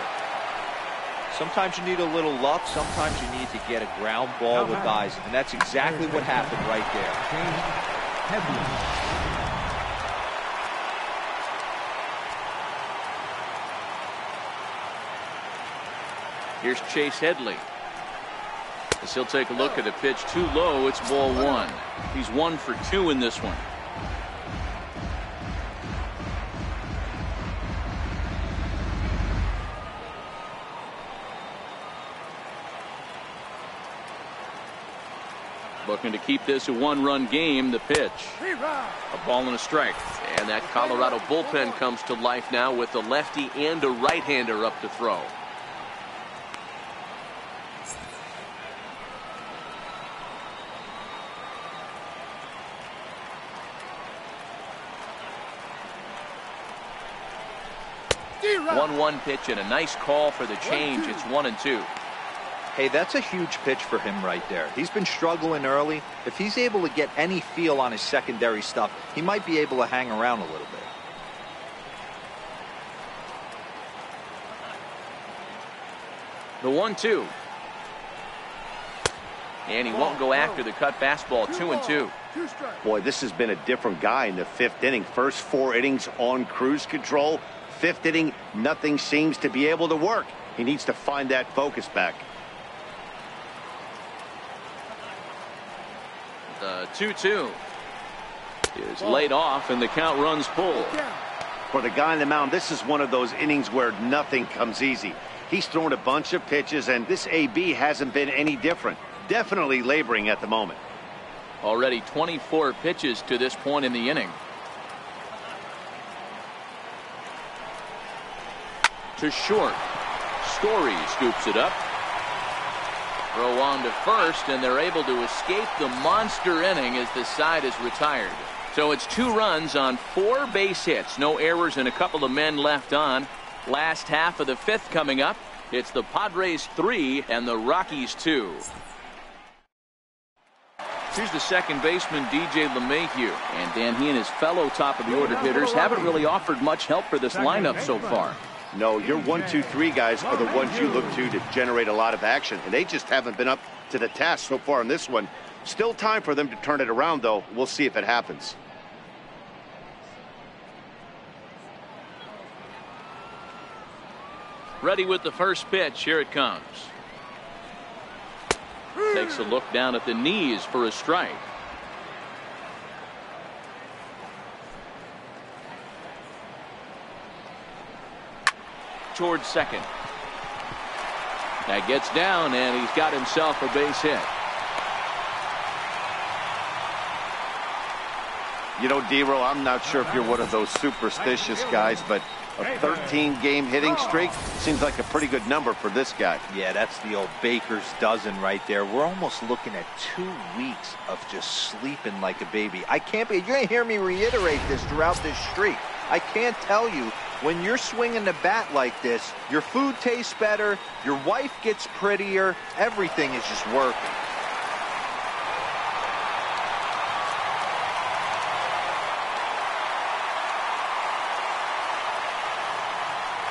Speaker 3: Sometimes you need a little luck. Sometimes you need to get a ground ball with eyes. And that's exactly what happened right there.
Speaker 1: Here's Chase Headley. As he'll take a look at the pitch too low, it's ball 1. He's 1 for 2 in this one. Looking to keep this a 1-run game. The pitch. A ball and a strike. And that Colorado bullpen comes to life now with a lefty and a right-hander up to throw. One pitch and a nice call for the change. It's 1-2.
Speaker 3: Hey, that's a huge pitch for him right there. He's been struggling early. If he's able to get any feel on his secondary stuff, he might be able to hang around a little bit. The
Speaker 1: 1-2. And he won't go after the cut fastball. 2-2.
Speaker 2: Boy, this has been a different guy in the 5th inning. First 4 innings on cruise control. 5th inning, nothing seems to be able to work. He needs to find that focus back.
Speaker 1: The 2-2 is laid off, and the count runs full.
Speaker 2: For the guy on the mound, this is one of those innings where nothing comes easy. He's thrown a bunch of pitches, and this AB hasn't been any different. Definitely laboring at the moment.
Speaker 1: Already 24 pitches to this point in the inning. To short. Story scoops it up. Throw on to first, and they're able to escape the monster inning as the side is retired. So it's 2 runs on 4 base hits. No errors and a couple of men left on. Last half of the 5th coming up. It's the Padres 3 and the Rockies 2. Here's the second baseman, DJ LeMahieu. And Dan, he and his fellow top-of-the-order hitters haven't really offered much help for this lineup so far.
Speaker 2: No, your 1, 2, 3 guys are the ones you look to generate a lot of action, and they just haven't been up to the task so far in this one. Still time for them to turn it around, though. We'll see if it happens.
Speaker 1: Ready with the first pitch. Here it comes. Takes a look down at the knees for a strike. Towards second. That gets down, and he's got himself a base hit.
Speaker 2: You know, D-Roll, I'm not sure if you're one of those superstitious guys, but a 13-game hitting streak seems like a pretty good number for this guy.
Speaker 3: Yeah, that's the old baker's dozen right there. We're almost looking at 2 weeks of just sleeping like a baby. I can't be. You're going to hear me reiterate this throughout this streak. I can't tell you, when you're swinging the bat like this, your food tastes better, your wife gets prettier, everything is just working.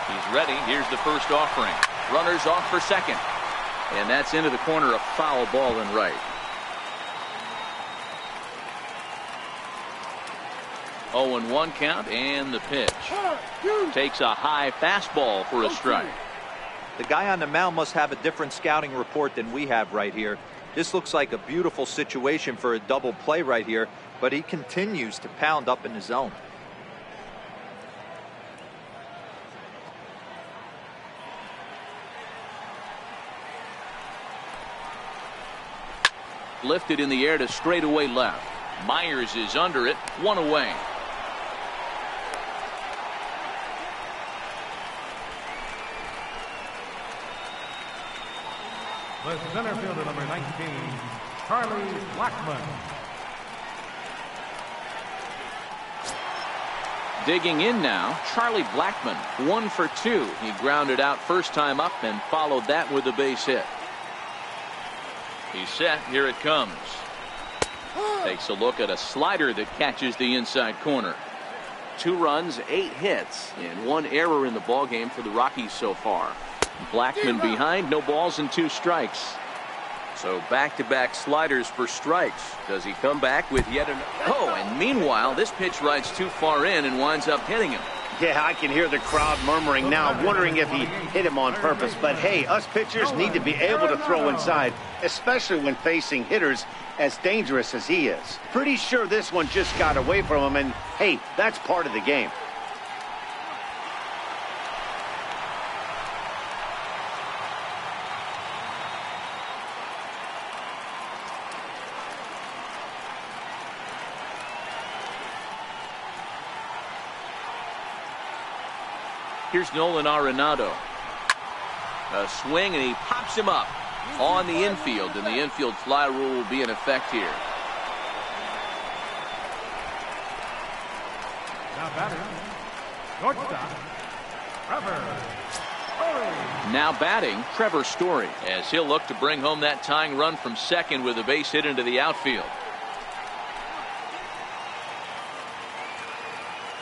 Speaker 1: He's ready. Here's the first offering. Runners off for second. And that's into the corner, a foul ball and right. 0-1 count, and the pitch. Takes a high fastball for a strike.
Speaker 3: The guy on the mound must have a different scouting report than we have right here. This looks like a beautiful situation for a double play right here, but he continues to pound up in the zone.
Speaker 1: Lifted in the air to straightaway left. Myers is under it, 1 away.
Speaker 4: The center fielder, number 19, Charlie Blackmon.
Speaker 1: Digging in now, Charlie Blackmon, 1 for 2. He grounded out first time up and followed that with a base hit. He's set. Here it comes. Takes a look at a slider that catches the inside corner. 2 runs, 8 hits, and 1 error in the ballgame for the Rockies so far. Blackmon behind, no balls and 2 strikes. So back-to-back sliders for strikes. Does he come back with yet another? Oh, and meanwhile, this pitch rides too far in and winds up hitting him.
Speaker 2: Yeah, I can hear the crowd murmuring now, wondering if he hit him on purpose. But hey, us pitchers need to be able to throw inside, especially when facing hitters as dangerous as he is. Pretty sure this one just got away from him, and hey, that's part of the game.
Speaker 1: Here's Nolan Arenado. A swing, and he pops him up on the infield, and the infield fly rule will be in effect here.
Speaker 4: Now batting, shortstop, Trevor Story.
Speaker 1: Now batting, Trevor Story, as he'll look to bring home that tying run from second with a base hit into the outfield.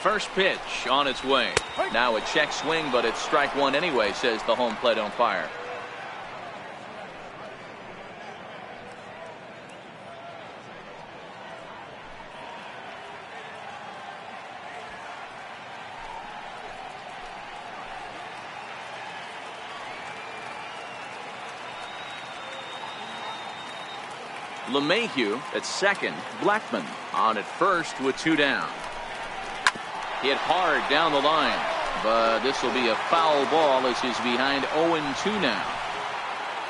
Speaker 1: First pitch on its way. Now a check swing, but it's strike 1 anyway, says the home plate umpire. LeMahieu at second. Blackmon on at first with 2 down. Hit hard down the line, but this will be a foul ball as he's behind 0-2 now.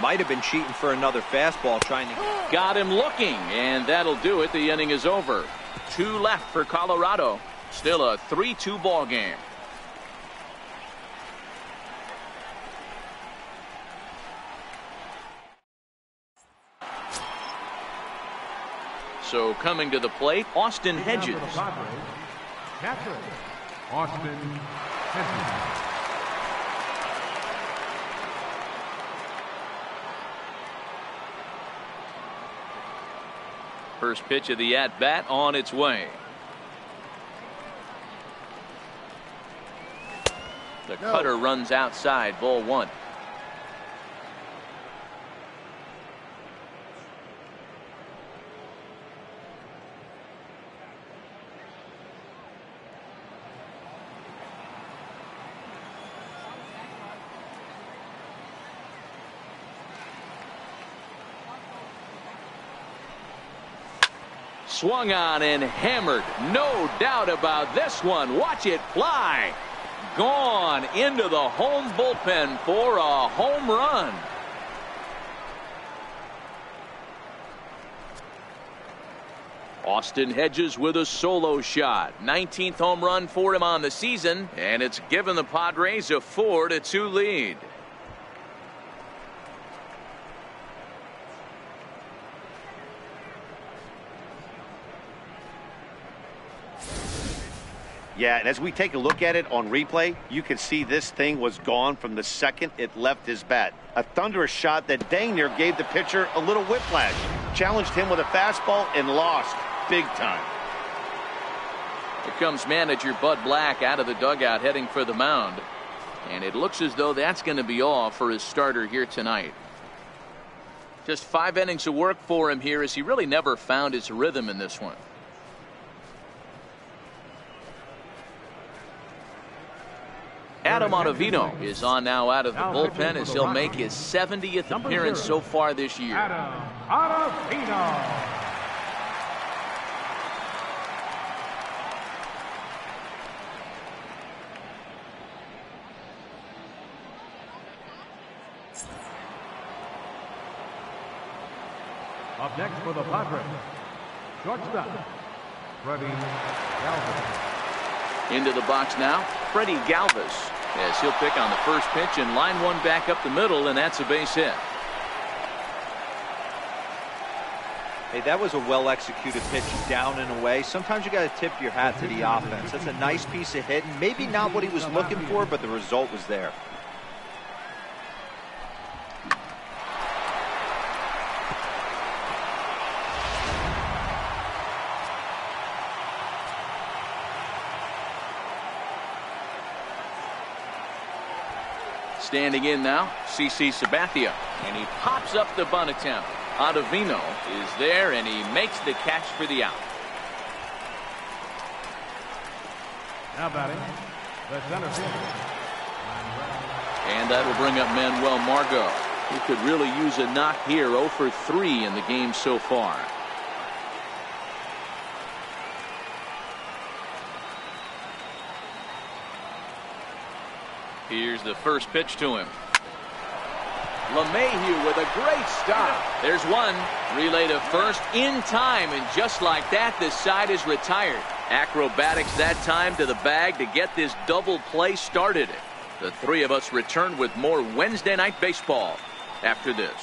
Speaker 3: Might have been cheating for another fastball trying to.
Speaker 1: Got him looking, and that'll do it. The inning is over. 2 left for Colorado. Still a 3-2 ball game. So coming to the plate, Austin Hedges.
Speaker 4: Catcher, Austin Hedges.
Speaker 1: First pitch of the at-bat on its way. The cutter runs outside, ball 1. Swung on and hammered. No doubt about this one. Watch it fly. Gone into the home bullpen for a home run. Austin Hedges with a solo shot. 19th home run for him on the season, and it's given the Padres a 4-2 lead.
Speaker 2: Yeah, and as we take a look at it on replay, you can see this thing was gone from the second it left his bat. A thunderous shot that dang near gave the pitcher a little whiplash. Challenged him with a fastball and lost big time.
Speaker 1: Here comes manager Bud Black out of the dugout heading for the mound. And it looks as though that's going to be all for his starter here tonight. Just 5 innings of work for him here as he really never found his rhythm in this one. Adam Ottavino is on now out of the bullpen as he'll make his 70th appearance so far this year.
Speaker 4: Adam Ottavino. Up next for the Padres, shortstop, Freddie Galvis.
Speaker 1: Into the box now, Freddie Galvis, as he'll pick on the first pitch and line one back up the middle, and that's a base hit.
Speaker 3: Hey, that was a well-executed pitch down and away. Sometimes you got to tip your hat to the offense. That's a nice piece of hitting. Maybe not what he was looking for, but the result was there.
Speaker 1: Standing in now, CC Sabathia, and he pops up the bunt attempt. Ottavino is there, and he makes the catch for the out.
Speaker 4: Now batting, the center fielder.
Speaker 1: And that'll bring up Manuel Margot, who could really use a knock here. 0 for 3 in the game so far. Here's the first pitch to him. LeMahieu with a great stop. There's one. Relay to first in time, and just like that, the side is retired. Acrobatics that time to the bag to get this double play started. The three of us return with more Wednesday Night Baseball after this.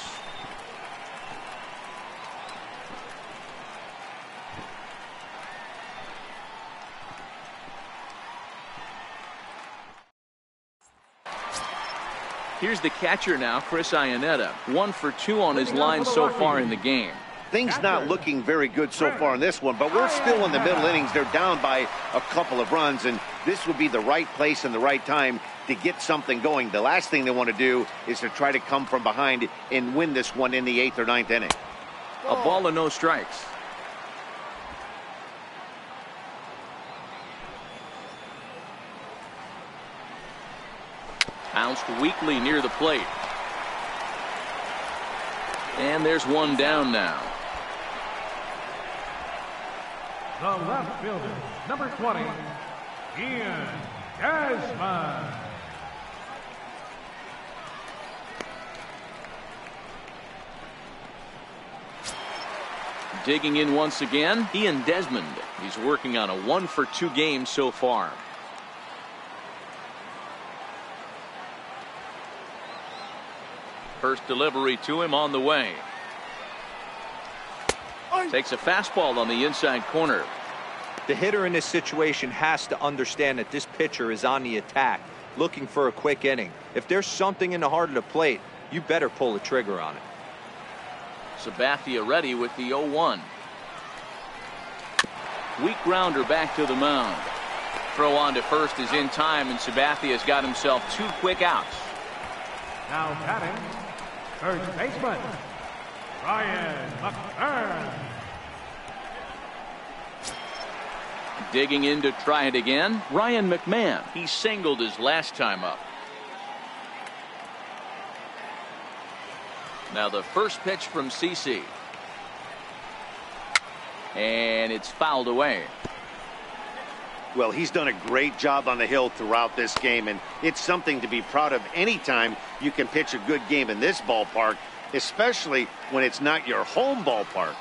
Speaker 1: Here's the catcher now, Chris Iannetta. 1 for 2 on his line so far in the game.
Speaker 2: Things not looking very good so far in this one, but we're still in the middle innings. They're down by a couple of runs, and this would be the right place and the right time to get something going. The last thing they want to do is to try to come from behind and win this one in the 8th or 9th inning.
Speaker 1: A ball and no strikes. Bounced weakly near the plate. And there's one down now.
Speaker 4: The left fielder, number 20, Ian Desmond.
Speaker 1: Digging in once again, Ian Desmond. He's working on a 1-for-2 game so far. First delivery to him on the way. Takes a fastball on the inside corner.
Speaker 3: The hitter in this situation has to understand that this pitcher is on the attack, looking for a quick inning. If there's something in the heart of the plate, you better pull the trigger on it.
Speaker 1: Sabathia ready with the 0-1. Weak grounder back to the mound. Throw on to first is in time, and Sabathia's got himself 2 quick outs.
Speaker 4: Now batting, first baseman, Ryan McMahon.
Speaker 1: Digging in to try it again, Ryan McMahon. He singled his last time up. Now the first pitch from CC. And it's fouled away.
Speaker 2: Well, he's done a great job on the hill throughout this game, and it's something to be proud of anytime you can pitch a good game in this ballpark, especially when it's not your home ballpark.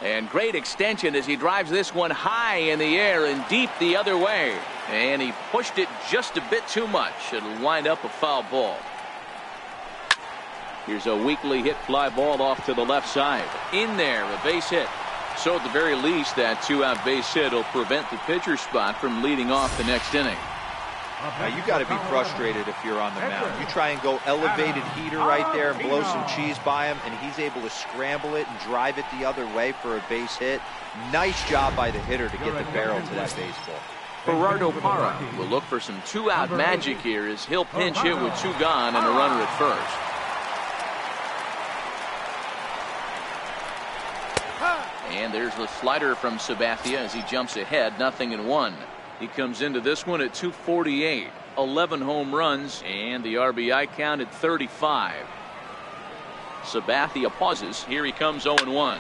Speaker 1: And great extension as he drives this one high in the air and deep the other way. And he pushed it just a bit too much. It'll wind up a foul ball. Here's a weakly hit fly ball off to the left side. In there, a base hit. So at the very least, that 2-out base hit will prevent the pitcher spot from leading off the next inning.
Speaker 3: Now you got to be frustrated if you're on the mound. You try and go elevated heater right there and blow some cheese by him, and he's able to scramble it and drive it the other way for a base hit. Nice job by the hitter to get the barrel to that baseball.
Speaker 1: Gerardo Parra will look for some 2-out magic here as he'll pinch hit with 2 gone and a runner at first. And there's the slider from Sabathia as he jumps ahead, 0-1. He comes into this one at 248, 11 home runs, and the RBI count at 35. Sabathia pauses. Here he comes 0-1.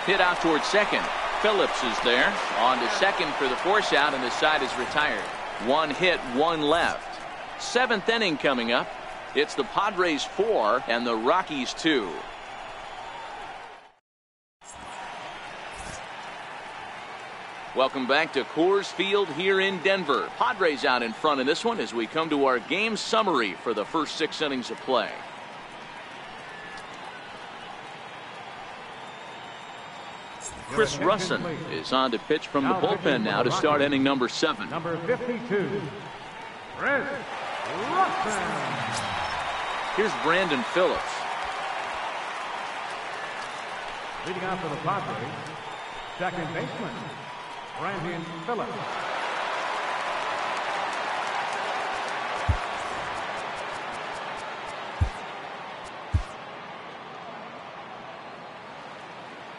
Speaker 1: Hit out towards second. Phillips is there. On to second for the force out, and the side is retired. 1 hit, 1 left. 7th inning coming up. It's the Padres 4 and the Rockies 2. Welcome back to Coors Field here in Denver. Padres out in front in this one as we come to our game summary for the first 6 innings of play. Chris Russin is on to pitch from the bullpen now to start inning number 7.
Speaker 4: Number 52, Chris Russin.
Speaker 1: Here's Brandon Phillips.
Speaker 4: Leading out for the Padres, second baseman, Brandon Phillips.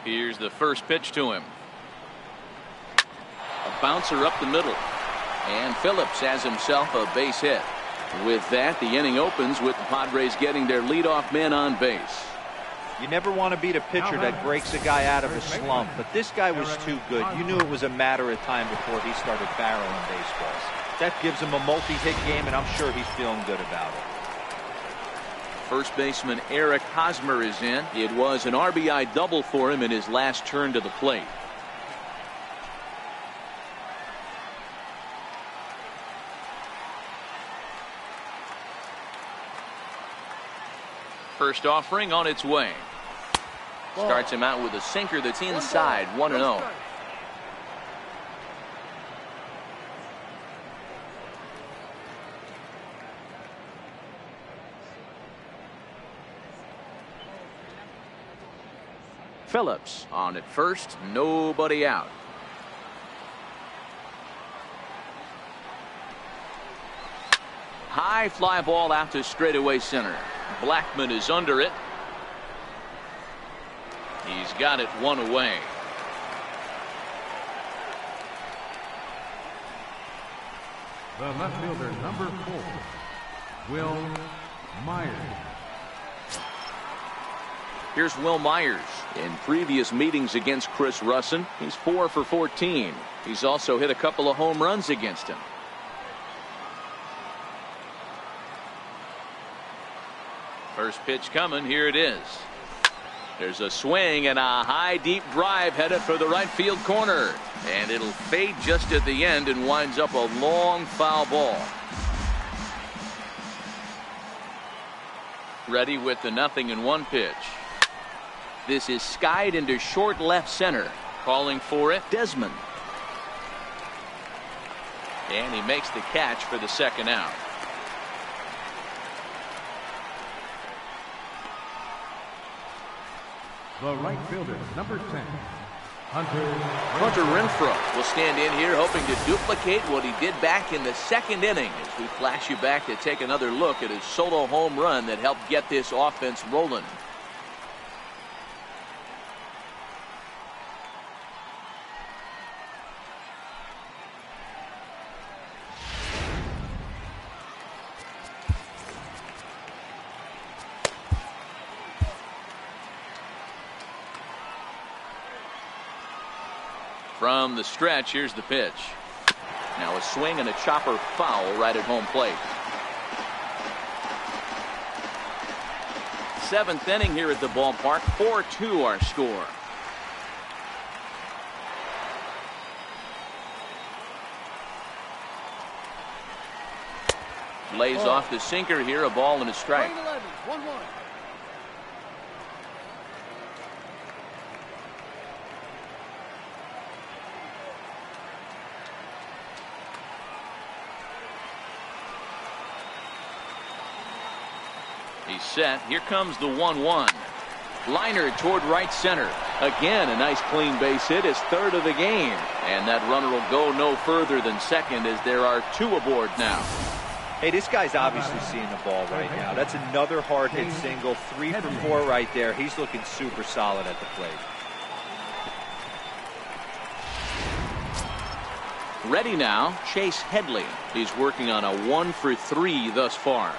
Speaker 1: Here's the first pitch to him. A bouncer up the middle. And Phillips has himself a base hit. With that, the inning opens with the Padres getting their leadoff man on base.
Speaker 3: You never want to beat a pitcher that breaks a guy out of a slump, but this guy was too good. You knew it was a matter of time before he started barreling baseballs. That gives him a multi-hit game, and I'm sure he's feeling good about it.
Speaker 1: First baseman Eric Hosmer is in. It was an RBI double for him in his last turn to the plate. First offering on its way. Starts him out with a sinker that's inside, 1-0. Phillips on at first, nobody out. High fly ball out to straightaway center. Blackman is under it. He's got it one away.
Speaker 4: The left fielder, number 4, Will Myers.
Speaker 1: Here's Will Myers. In previous meetings against Chris Russin, he's 4 for 14. He's also hit a couple of home runs against him. First pitch coming. Here it is. There's a swing and a high deep drive headed for the right field corner, and it'll fade just at the end and winds up a long foul ball. Ready with the 0-1 pitch. This is skied into short left center. Calling for it, Desmond. And he makes the catch for the second out.
Speaker 4: The right fielder, number 10,
Speaker 1: Hunter Renfroe will stand in here hoping to duplicate what he did back in the second inning as we flash you back to take another look at his solo home run that helped get this offense rolling. From the stretch, here's the pitch. Now a swing and a chopper foul right at home plate. Seventh inning here at the ballpark. 4-2 our score. Lays off the sinker here. A ball and a strike.
Speaker 5: 1-1.
Speaker 1: He's set. Here comes the 1-1. Liner toward right center. Again, a nice clean base hit, his third of the game. And that runner will go no further than second as there are two aboard now.
Speaker 3: Hey, this guy's obviously seeing the ball right now. That's another hard hit single. 3 for 4 right there. He's looking super solid at the plate.
Speaker 1: Ready now, Chase Headley. He's working on a 1 for 3 thus far.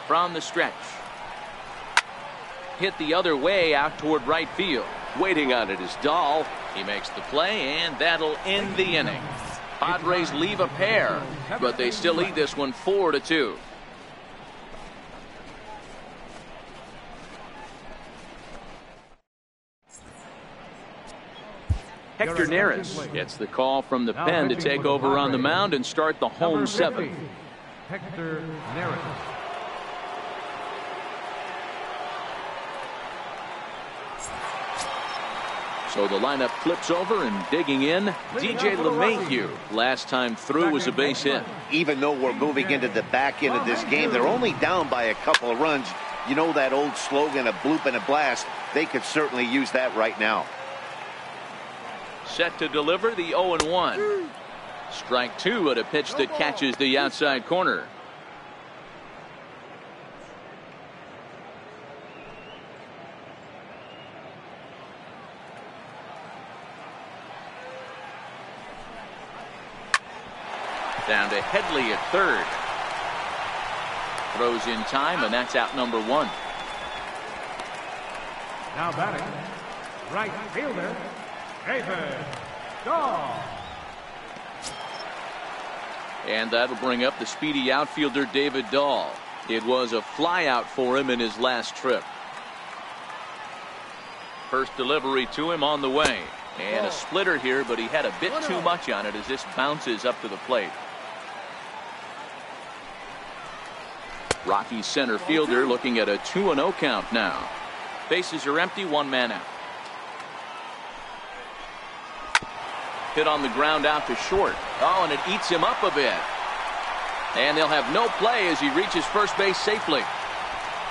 Speaker 1: From the stretch. Hit the other way out toward right field.
Speaker 6: Waiting on it is Dahl.
Speaker 1: He makes the play, and that'll end the inning. Padres leave a pair, but they still lead this one 4-2. Hector Neris gets the call from the pen to take over on the mound and start the home seventh.
Speaker 4: Hector Neris.
Speaker 1: So the lineup flips over, and digging in, DJ LeMahieu. Last time through was a base hit.
Speaker 2: Even though we're moving into the back end of this game, they're only down by a couple of runs. You know that old slogan, a bloop and a blast. They could certainly use that right now.
Speaker 1: Set to deliver the 0-1. Strike 2 at a pitch that catches the outside corner. Down to Headley at third. Throws in time, and that's out number 1.
Speaker 4: Now batting, right fielder, David Dahl.
Speaker 1: And that'll bring up the speedy outfielder David Dahl. It was a flyout for him in his last trip. First delivery to him on the way. And a splitter here, but he had a bit too much on it as this bounces up to the plate. Rockies center fielder looking at a 2-0 count now. Bases are empty, 1 man out. Hit on the ground out to short. Oh, and it eats him up a bit. And they'll have no play as he reaches first base safely.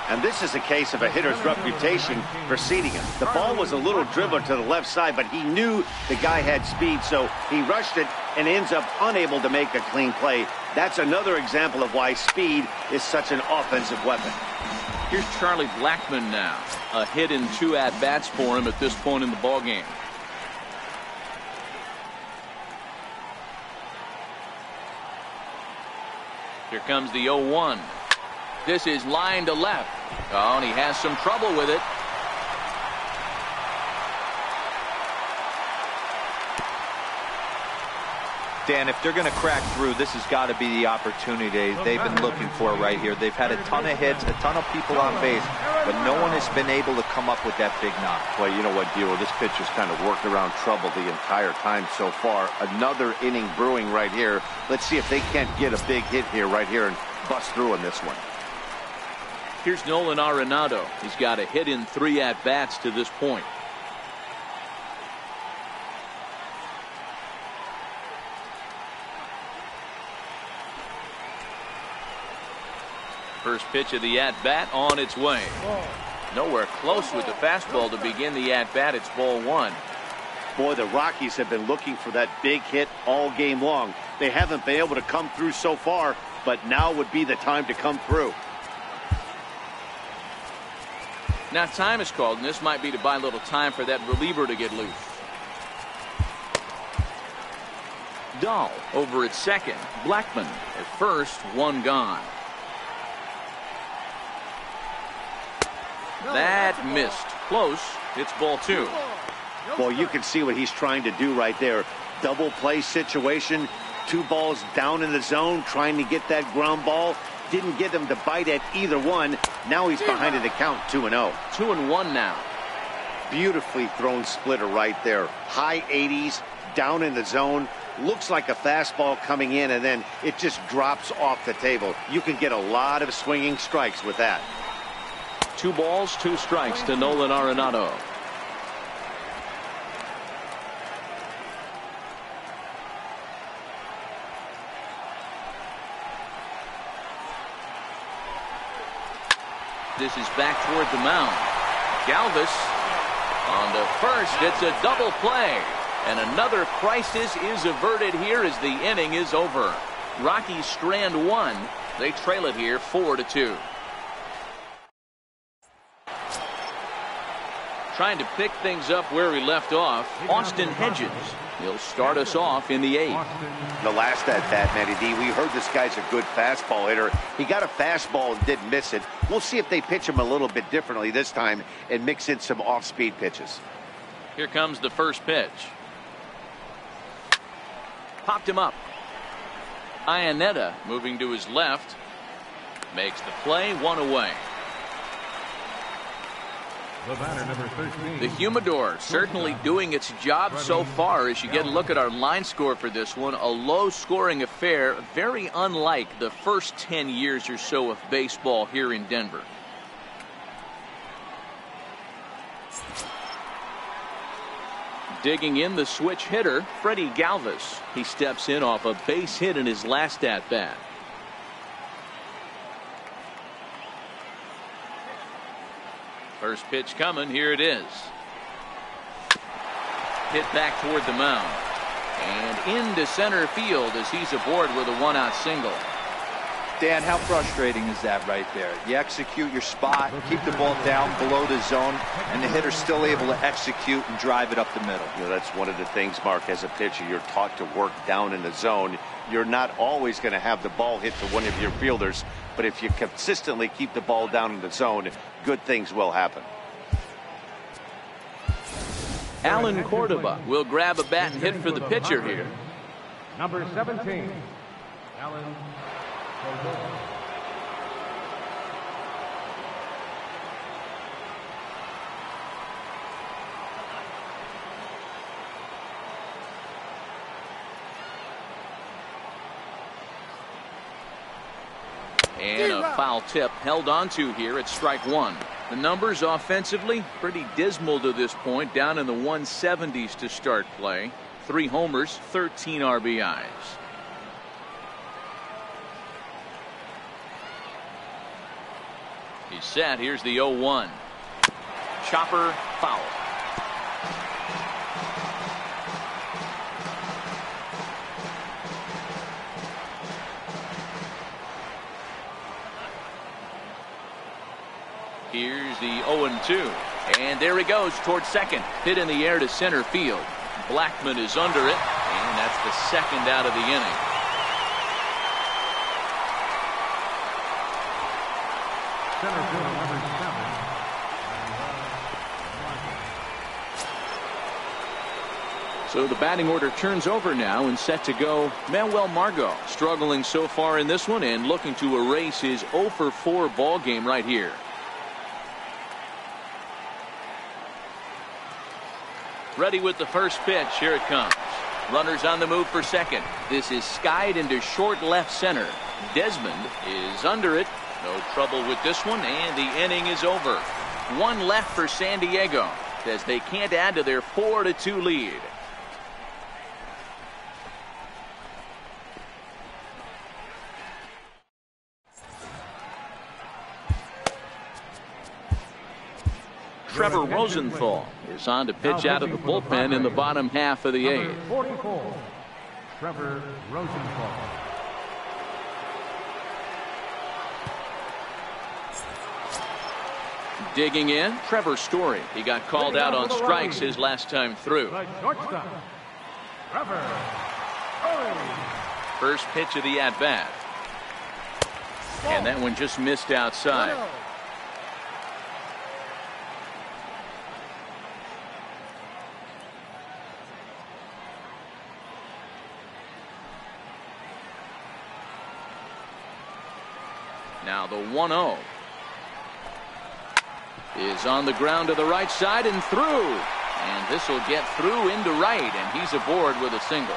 Speaker 2: And this is a case of a hitter's reputation preceding him. The ball was a little dribbler to the left side, but he knew the guy had speed, so he rushed it and ends up unable to make a clean play. That's another example of why speed is such an offensive weapon.
Speaker 1: Here's Charlie Blackmon now. A hit in 2 at-bats for him at this point in the ballgame. Here comes the 0-1. This is line to left. Oh, and he has some trouble with it.
Speaker 3: Dan, if they're going to crack through, this has got to be the opportunity they've been looking for right here. They've had a ton of hits, a ton of people on base, but no one has been able to come up with that big knock.
Speaker 2: Well, you know what, Dilo, this pitcher's kind of worked around trouble the entire time so far. Another inning brewing right here. Let's see if they can't get a big hit here right here and bust through in this one.
Speaker 1: Here's Nolan Arenado. He's got a hit in 3 at-bats to this point. First pitch of the at-bat on its way. Nowhere close with the fastball to begin the at-bat. It's ball 1.
Speaker 2: Boy, the Rockies have been looking for that big hit all game long. They haven't been able to come through so far, but now would be the time to come through.
Speaker 1: Now time is called, and this might be to buy a little time for that reliever to get loose. Dahl over at second. Blackmon at first. 1 gone. That missed. Close. It's ball 2.
Speaker 2: Well, you can see what he's trying to do right there. Double play situation. 2 balls down in the zone, trying to get that ground ball. Didn't get him to bite at either one. Now he's behind in the count, 2-0.
Speaker 1: 2-1 now.
Speaker 2: Beautifully thrown splitter right there. High 80s, down in the zone. Looks like a fastball coming in, and then it just drops off the table. You can get a lot of swinging strikes with that.
Speaker 1: 2 balls, 2 strikes to Nolan Arenado. This is back toward the mound. Galvis on the first. It's a double play. And another crisis is averted here as the inning is over. Rockies strand 1. They trail it here 4-2. Trying to pick things up where we left off, Austin Hedges. He'll start us off in the 8th.
Speaker 2: The last at bat, Matty D, we heard this guy's a good fastball hitter. He got a fastball and didn't miss it. We'll see if they pitch him a little bit differently this time and mix in some off-speed pitches.
Speaker 1: Here comes the first pitch. Popped him up. Iannetta moving to his left. Makes the play, 1 away.
Speaker 4: The batter, number 13.
Speaker 1: The Humidor certainly doing its job so far. As you get a look at our line score for this one, a low-scoring affair, very unlike the first 10 years or so of baseball here in Denver. Digging in the switch hitter, Freddie Galvis. He steps in off a base hit in his last at-bat. First pitch coming. Here it is. Hit back toward the mound. And into center field as he's aboard with a 1-out single.
Speaker 3: Dan, how frustrating is that right there? You execute your spot, keep the ball down below the zone, and the hitter's still able to execute and drive it up the middle.
Speaker 2: You know, that's one of the things, Mark, as a pitcher, you're taught to work down in the zone. You're not always going to have the ball hit to one of your fielders, but if you consistently keep the ball down in the zone, good things will happen.
Speaker 1: Alan Cordoba will grab a bat and hit for the pitcher here.
Speaker 4: Number 17, Alan Cordoba.
Speaker 1: And a foul tip held onto here at strike 1. The numbers offensively pretty dismal to this point, down in the 170s to start play. 3 homers, 13 RBIs. He's set. Here's the 0-1. Chopper foul. Here's the 0-2. And there he goes towards second. Hit in the air to center field. Blackman is under it, and that's the second out of the inning.
Speaker 4: Center field, number 7.
Speaker 1: So the batting order turns over now and set to go. Manuel Margot struggling so far in this one and looking to erase his 0-for-4 ball game right here. Ready with the first pitch. Here it comes. Runners on the move for second. This is skied into short left center. Desmond is under it. No trouble with this one, and the inning is over. One left for San Diego as they can't add to their 4-2 lead. Trevor Rosenthal is on to pitch out of the bullpen in the bottom half of the eighth.
Speaker 4: 44, Trevor Rosenthal.
Speaker 1: Digging in, Trevor Story. He got called out on strikes his last time through.
Speaker 4: The shortstop, Trevor Story.
Speaker 1: First pitch of the at-bat. And that one just missed outside. Now the 1-0 is on the ground to the right side and through. And this will get through into right, and he's aboard with a single.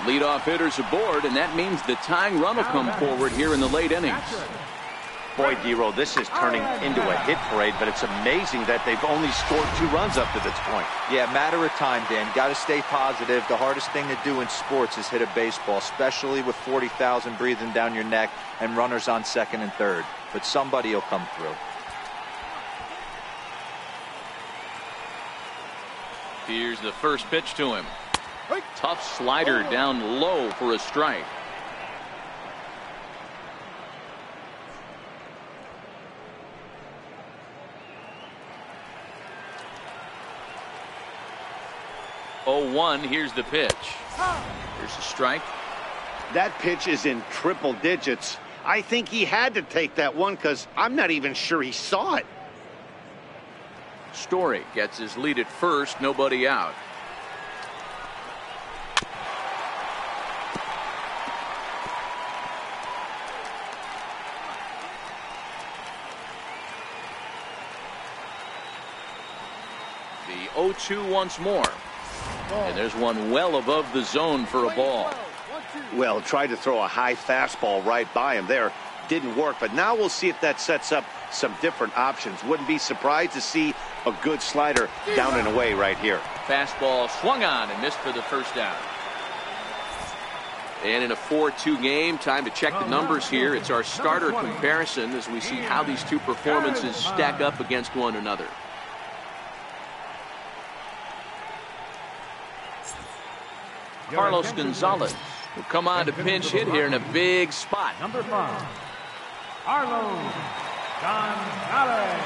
Speaker 1: Leadoff hitter's aboard, and that means the tying run will come forward here in the late innings.
Speaker 2: Boy, D-Roll, this is turning into a hit parade, but it's amazing that they've only scored 2 runs up to this point.
Speaker 3: Yeah, matter of time, Dan. Got to stay positive. The hardest thing to do in sports is hit a baseball, especially with 40,000 breathing down your neck and runners on second and third. But somebody will come through.
Speaker 1: Here's the first pitch to him. Tough slider down low for a strike. Oh, 1. Here's the pitch. Here's a strike.
Speaker 2: That pitch is in triple digits. I think he had to take that one because I'm not even sure he saw it.
Speaker 1: Story gets his lead at first, nobody out. The 0-2 once more. And there's one well above the zone for a ball.
Speaker 2: Well, tried to throw a high fastball right by him there. Didn't work, but now we'll see if that sets up some different options. Wouldn't be surprised to see a good slider down and away right here.
Speaker 1: Fastball swung on and missed for the first down. And in a 4-2 game, time to check the numbers here. It's our starter comparison as we see how these two performances stack up against one another. Carlos Gonzalez will come on to pinch hit here in a big spot.
Speaker 4: Number 5, Carlos Gonzalez.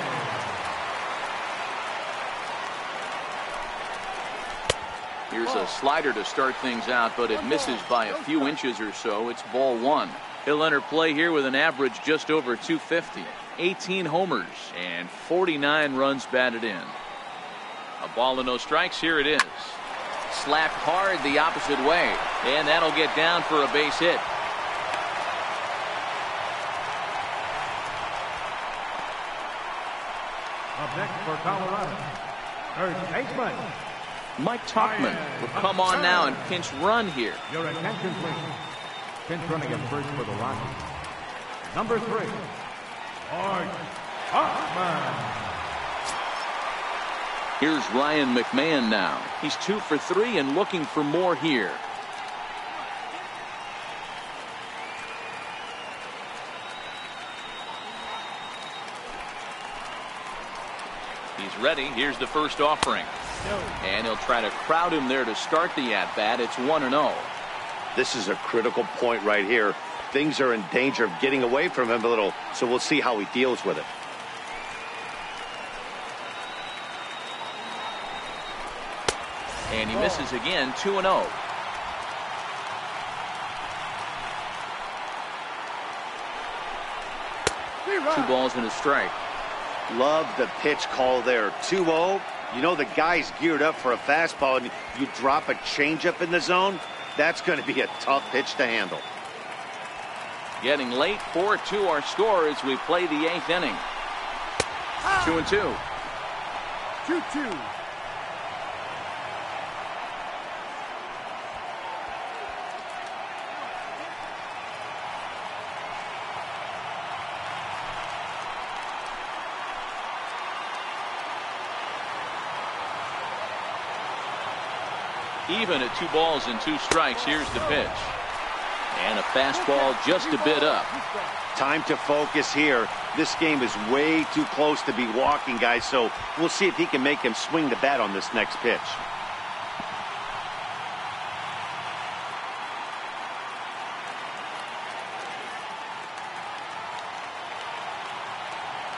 Speaker 1: Here's a slider to start things out, but it misses by a few inches or so. It's ball 1. He'll enter play here with an average just over 250, 18 homers, and 49 runs batted in. A ball and no strikes. Here it is. Slapped hard the opposite way, and that'll get down for a base hit.
Speaker 4: Up next for Colorado, third baseman
Speaker 1: Mike Tuchman will come on now and pinch run here.
Speaker 4: Your attention, please. Pinch running at first for the Rockies. Number 3, Mike Tuchman.
Speaker 1: Here's Ryan McMahon now. He's 2 for 3 and looking for more here. He's ready. Here's the first offering. And he'll try to crowd him there to start the at-bat. It's 1-0.
Speaker 2: This is a critical point right here. Things are in danger of getting away from him a little, so we'll see how he deals with it.
Speaker 1: And he misses again, 2-0. Two balls and a strike.
Speaker 2: Love the pitch call there. 2-0. You know the guy's geared up for a fastball, and you drop a changeup in the zone. That's going to be a tough pitch to handle.
Speaker 1: Getting late, 4-2 our score as we play the 8th inning. 2-2.
Speaker 5: 2-2.
Speaker 1: Even at 2 balls and 2 strikes, here's the pitch. And a fastball just a bit up.
Speaker 2: Time to focus here. This game is way too close to be walking, guys, so we'll see if he can make him swing the bat on this next pitch.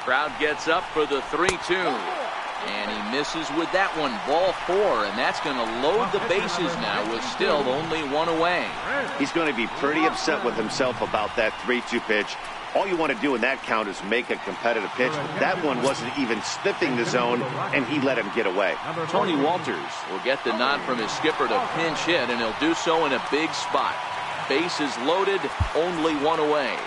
Speaker 1: Crowd gets up for the 3-2. And he misses with that one. Ball 4, and that's going to load the bases now with still only 1 away.
Speaker 2: He's going to be pretty upset with himself about that 3-2 pitch. All you want to do in that count is make a competitive pitch. That one wasn't even sniffing the zone, and he let him get away.
Speaker 1: Tony Walters will get the nod from his skipper to pinch hit, and he'll do so in a big spot. Bases loaded, only 1 away.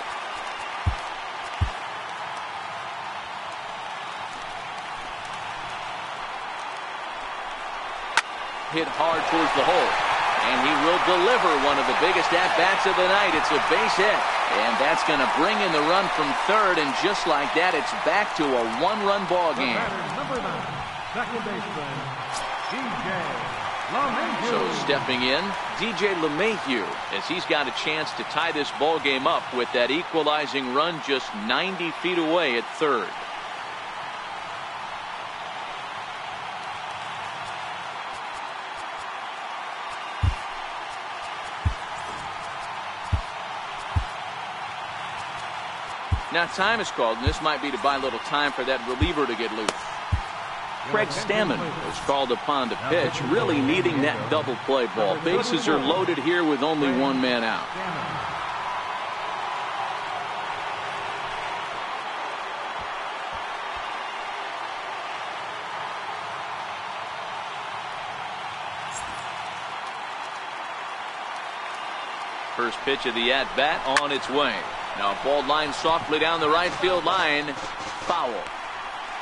Speaker 1: Hit hard towards the hole, and he will deliver one of the biggest at-bats of the night. It's a base hit, and that's going to bring in the run from third, and just like that, it's back to a 1-run ball game.
Speaker 4: Number 9, second baseman, DJ LeMahieu.
Speaker 1: So stepping in, DJ LeMahieu, as he's got a chance to tie this ball game up with that equalizing run just 90 feet away at third. Now time is called, and this might be to buy a little time for that reliever to get loose. Craig Stammen was called upon to pitch, really needing that double play ball. Bases are loaded here with only 1 man out. First pitch of the at-bat on its way. Now ball line softly down the right field line. Foul.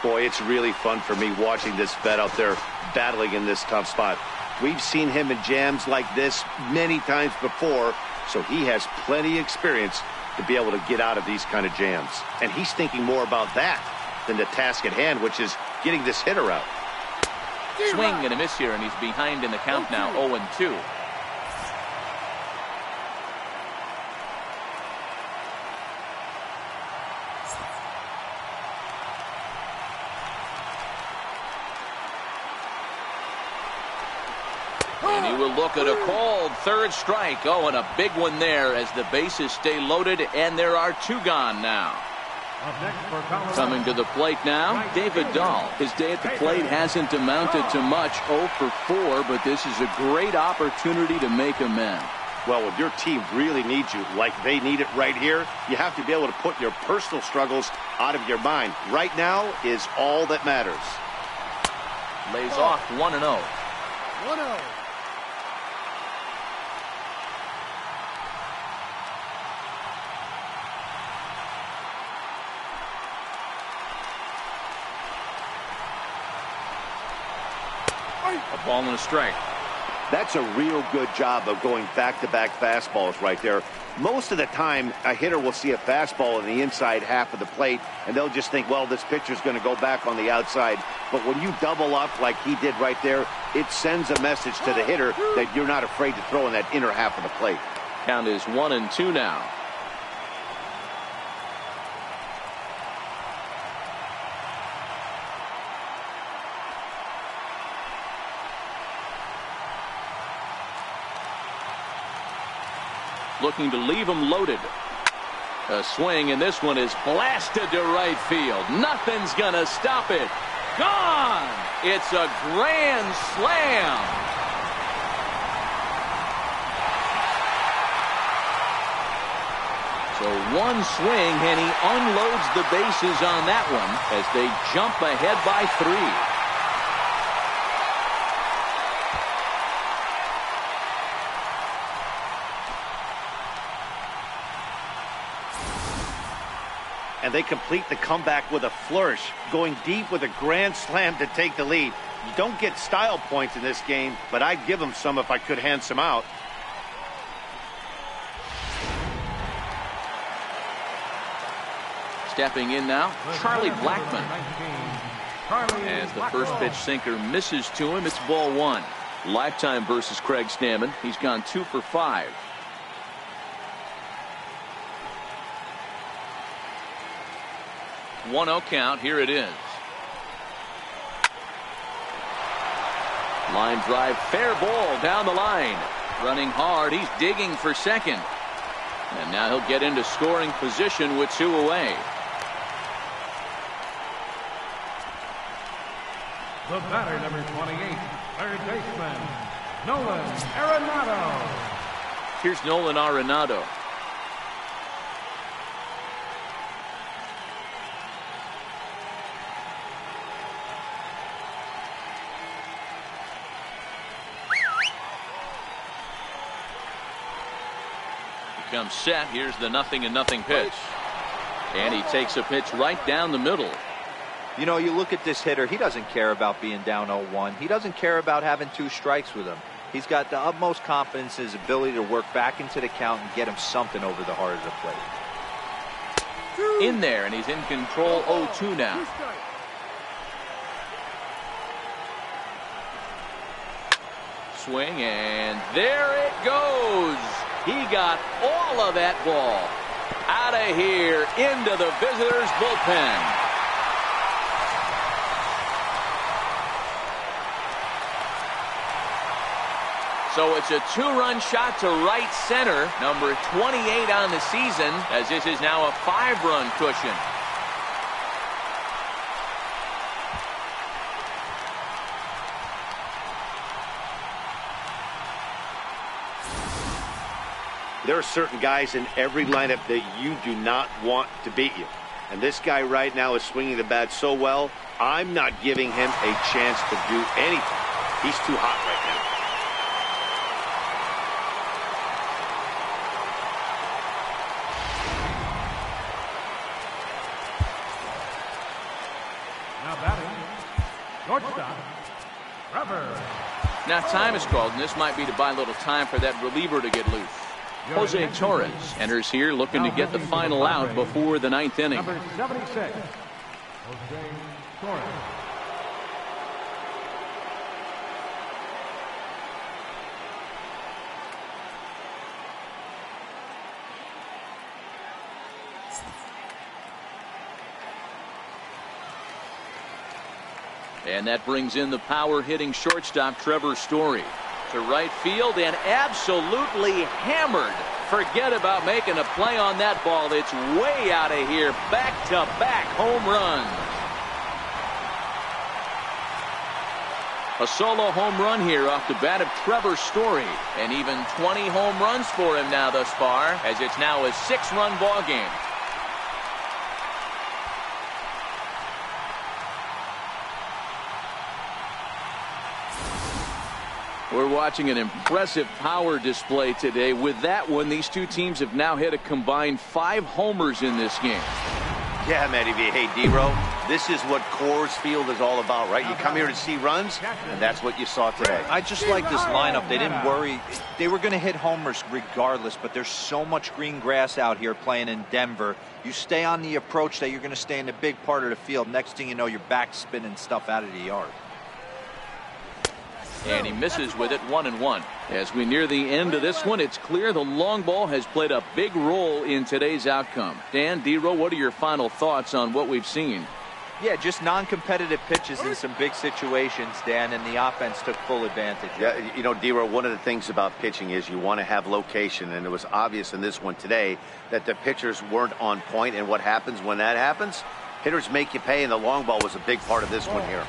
Speaker 2: Boy, it's really fun for me watching this vet out there battling in this tough spot. We've seen him in jams like this many times before, so he has plenty of experience to be able to get out of these kind of jams. And he's thinking more about that than the task at hand, which is getting this hitter out.
Speaker 1: Swing and a miss here, and he's behind in the count now, 0-2. And he will look at a called third strike. Oh, and a big one there as the bases stay loaded, and there are 2 gone now. Coming to the plate now, David Dahl. His day at the plate hasn't amounted to much, 0 for 4, but this is a great opportunity to make amends.
Speaker 2: Well, when your team really needs you, like they need it right here, you have to be able to put your personal struggles out of your mind. Right now is all that matters.
Speaker 1: Lays off 1-0.
Speaker 5: 1-0.
Speaker 1: A ball and a strike.
Speaker 2: That's a real good job of going back-to-back fastballs right there. Most of the time, a hitter will see a fastball in the inside half of the plate, and they'll just think, well, this pitcher's going to go back on the outside. But when you double up like he did right there, it sends a message to the hitter that you're not afraid to throw in that inner half of the plate.
Speaker 1: Count is 1-2 now. Looking to leave him loaded. A swing, and this one is blasted to right field. Nothing's gonna stop it. Gone! It's a grand slam. So one swing, and he unloads the bases on that one as they jump ahead by 3.
Speaker 2: And they complete the comeback with a flourish, going deep with a grand slam to take the lead. You don't get style points in this game, but I'd give them some if I could hand some out.
Speaker 1: Stepping in now, Charlie Blackmon. As the first pitch sinker misses to him, it's ball 1. Lifetime versus Craig Stammen. He's gone 2 for 5. One-0 count. Here it is. Line drive, fair ball down the line. Running hard, he's digging for second. And now he'll get into scoring position with 2 away.
Speaker 4: The batter, number 28, third baseman, Nolan Arenado.
Speaker 1: Here's Nolan Arenado. Comes set. Here's the 0-0 pitch. And he takes a pitch right down the middle.
Speaker 3: You know, you look at this hitter, he doesn't care about being down 0-1. He doesn't care about having 2 strikes with him. He's got the utmost confidence in his ability to work back into the count and get him something over the heart of the plate.
Speaker 1: In there, and he's in control. 0-2 now. Swing, and there it goes. He got all of that ball out of here into the visitors' bullpen. So it's a 2-run shot to right center, number 28 on the season, as this is now a 5-run cushion.
Speaker 2: There are certain guys in every lineup that you do not want to beat you. And this guy right now is swinging the bat so well, I'm not giving him a chance to do anything. He's too hot right now.
Speaker 4: Now batting, shortstop, Trevor.
Speaker 1: Now time is called, and this might be to buy a little time for that reliever to get loose. Jose Torres enters here looking to get the final out before the 9th inning.
Speaker 4: Number 76, Jose Torres.
Speaker 1: And that brings in the power-hitting shortstop Trevor Story to right field and absolutely hammered. Forget about making a play on that ball. It's way out of here. Back-to-back home runs. A solo home run here off the bat of Trevor Story. And even 20 home runs for him now thus far, as it's now a 6-run ball game. We're watching an impressive power display today. With that one, these two teams have now hit a combined 5 homers in this game.
Speaker 2: Yeah, Matty V. Hey, D-Row, this is what Coors Field is all about, right? You come here to see runs, and that's what you saw today.
Speaker 3: I just like this lineup. They didn't worry. They were going to hit homers regardless, but there's so much green grass out here playing in Denver. You stay on the approach that you're going to stay in the big part of the field. Next thing you know, you're back spinning stuff out of the yard.
Speaker 1: And he misses with it, 1-1. As we near the end of this one, it's clear the long ball has played a big role in today's outcome. Dan, D-Row, what are your final thoughts on what we've seen?
Speaker 3: Yeah, just non-competitive pitches in some big situations, Dan, and the offense took full advantage.
Speaker 2: Yeah, you know, D-Row, one of the things about pitching is you want to have location, and it was obvious in this one today that the pitchers weren't on point, and what happens when that happens? Hitters make you pay, and the long ball was a big part of this one here.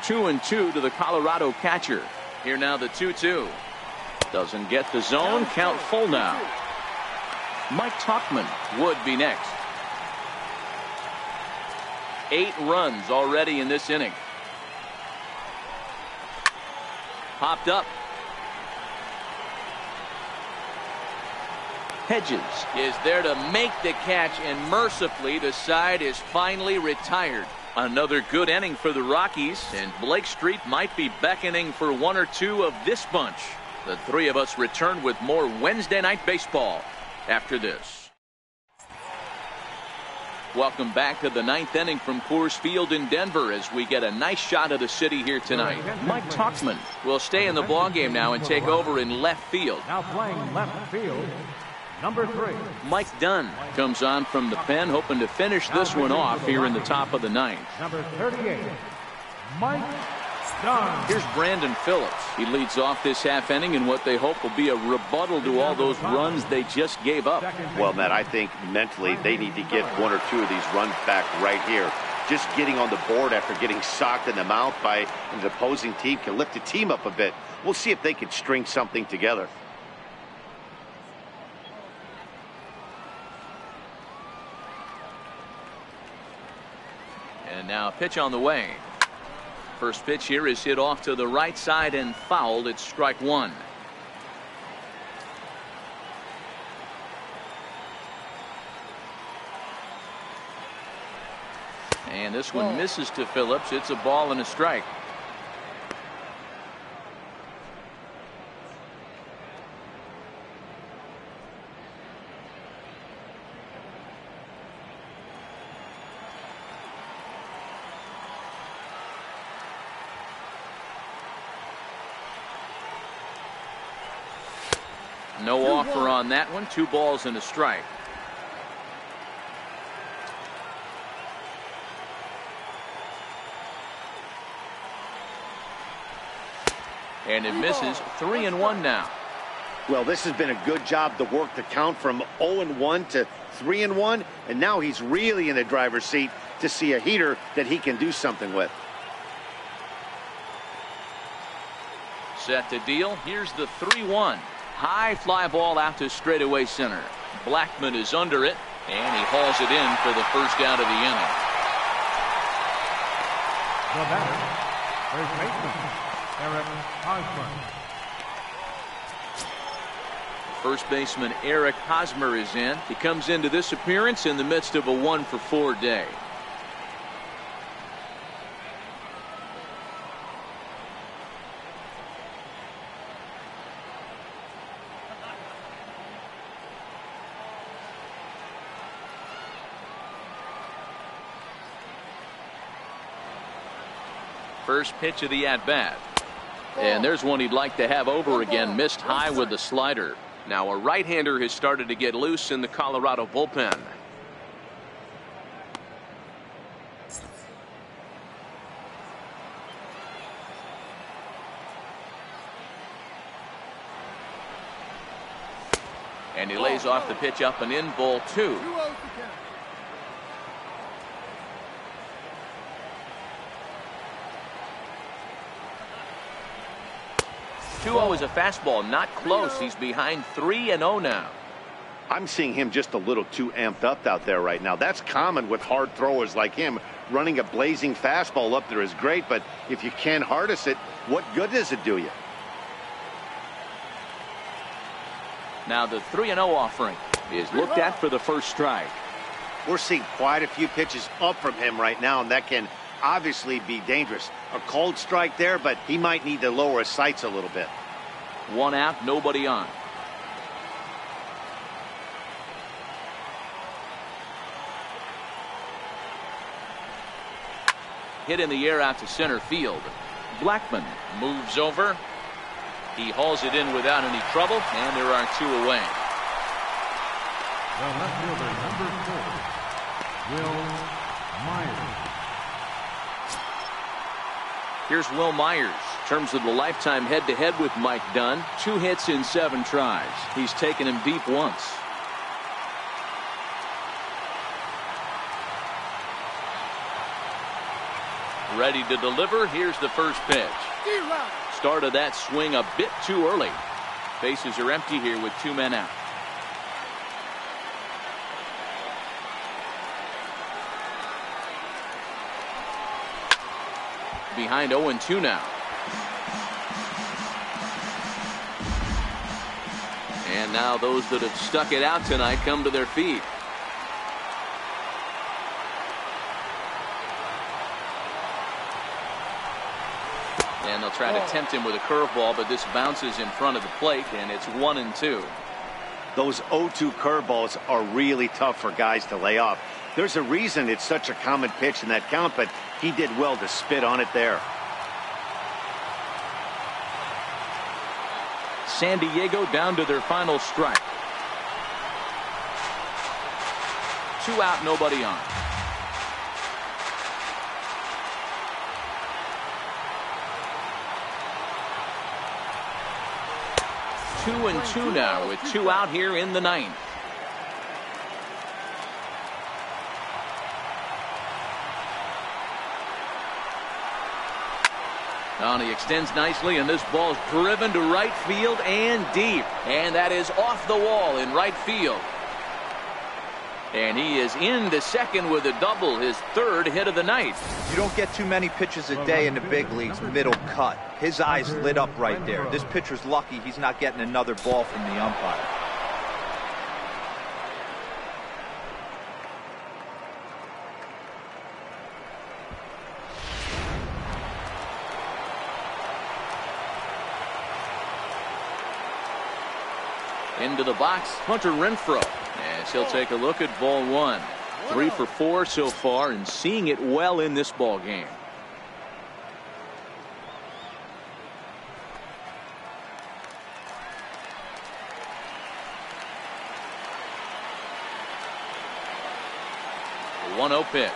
Speaker 1: 2-2 to the Colorado catcher. Here now the 2-2. Doesn't get the zone. Count full now. Mike Tauchman would be next. 8 runs already in this inning. Popped up. Hedges is there to make the catch, and mercifully the side is finally retired. Another good inning for the Rockies, and Blake Street might be beckoning for one or two of this bunch. The three of us return with more Wednesday Night Baseball after this. Welcome back to the 9th inning from Coors Field in Denver as we get a nice shot of the city here tonight. Mike Tauchman will stay in the ballgame now and take over in left field.
Speaker 4: Now playing left field, number 3.
Speaker 1: Mike Dunn comes on from the pen, hoping to finish this one off here in the top of the 9th.
Speaker 4: Number 38, Mike Dunn.
Speaker 1: Here's Brandon Phillips. He leads off this half inning in what they hope will be a rebuttal to all those runs they just gave up.
Speaker 2: Well, Matt, I think mentally they need to get one or two of these runs back right here. Just getting on the board after getting socked in the mouth by an opposing team can lift the team up a bit. We'll see if they can string something together.
Speaker 1: And now a pitch on the way. First pitch here is hit off to the right side and fouled. It's strike 1. And this one misses to Phillips. It's a ball and a strike. No offer on that one. 2 balls and a strike. And it misses. 3-1 now.
Speaker 2: Well, this has been a good job to work the count from 0-1 to 3-1, and now he's really in the driver's seat to see a heater that he can do something with.
Speaker 1: Set to deal. Here's the 3-1. High fly ball out to straightaway center. Blackman is under it, and he hauls it in for the first out of the inning.
Speaker 4: The batter, first baseman, Eric Hosmer.
Speaker 1: First baseman Eric Hosmer is in. He comes into this appearance in the midst of a 1-for-4 day. First pitch of the at-bat. And there's one he'd like to have over again. Missed high with the slider. Now a right-hander has started to get loose in the Colorado bullpen. And he lays off the pitch up and in, ball 2. 2-0 is a fastball, not close. He's behind 3-0 now.
Speaker 2: I'm seeing him just a little too amped up out there right now. That's common with hard throwers like him. Running a blazing fastball up there is great, but if you can't harness it, what good does it do you?
Speaker 1: Now the 3-0 offering is looked at for the first strike.
Speaker 2: We're seeing quite a few pitches up from him right now, and that can obviously be dangerous. A cold strike there, but he might need to lower his sights a little bit.
Speaker 1: 1 out, nobody on. Hit in the air out to center field. Blackman moves over. He hauls it in without any trouble, and there are 2 away.
Speaker 4: The left fielder, number 4, Will Myers.
Speaker 1: Here's Will Myers. In terms of the lifetime head-to-head with Mike Dunn, 2 hits in 7 tries. He's taken him deep once. Ready to deliver. Here's the first pitch. Started that swing a bit too early. Bases are empty here with 2 men out. behind 0-2 now. And now those that have stuck it out tonight come to their feet. And they'll try to tempt him with a curveball, but this bounces in front of the plate, and it's 1-2.
Speaker 2: Those 0-2 curveballs are really tough for guys to lay off. There's a reason it's such a common pitch in that count, but he did well to spit on it there.
Speaker 1: San Diego down to their final strike. 2 out, nobody on. Two and 2 now with 2 out here in the 9th. He extends nicely, and this ball's driven to right field and deep. And that is off the wall in right field. And he is into second with a double, his 3rd hit of the night.
Speaker 3: You don't get too many pitches a day in the big leagues, middle cut. His eyes lit up right there. This pitcher's lucky he's not getting another ball from the umpire.
Speaker 1: Into the box, Hunter Renfroe, as he'll take a look at ball 1. 3 for 4 so far, and seeing it well in this ball game. The 1-0 pitch.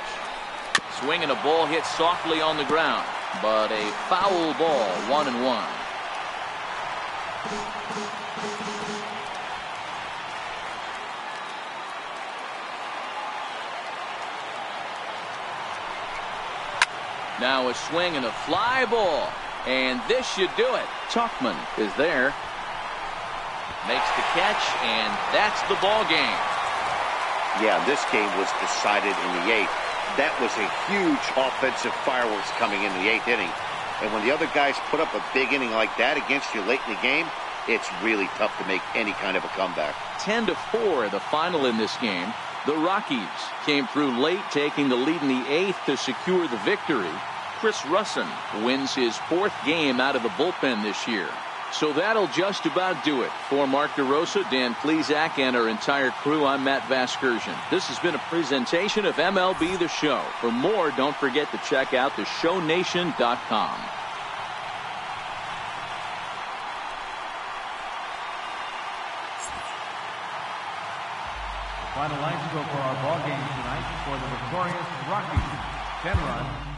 Speaker 1: Swinging a ball hit softly on the ground, but a foul ball, 1-1. Now a swing and a fly ball, and this should do it. Tuchman is there, makes the catch, and that's the ball game.
Speaker 2: Yeah, this game was decided in the 8th. That was a huge offensive fireworks coming in the 8th inning. And when the other guys put up a big inning like that against you late in the game, it's really tough to make any kind of a comeback.
Speaker 1: 10-4, the final in this game. The Rockies came through late, taking the lead in the 8th to secure the victory. Chris Russin wins his 4th game out of the bullpen this year. So that'll just about do it. For Mark DeRosa, Dan Plesac, and our entire crew, I'm Matt Vasgersian. This has been a presentation of MLB The Show. For more, don't forget to check out theshownation.com.
Speaker 4: Final line score for our ball game tonight for the victorious Rockies. 10 runs.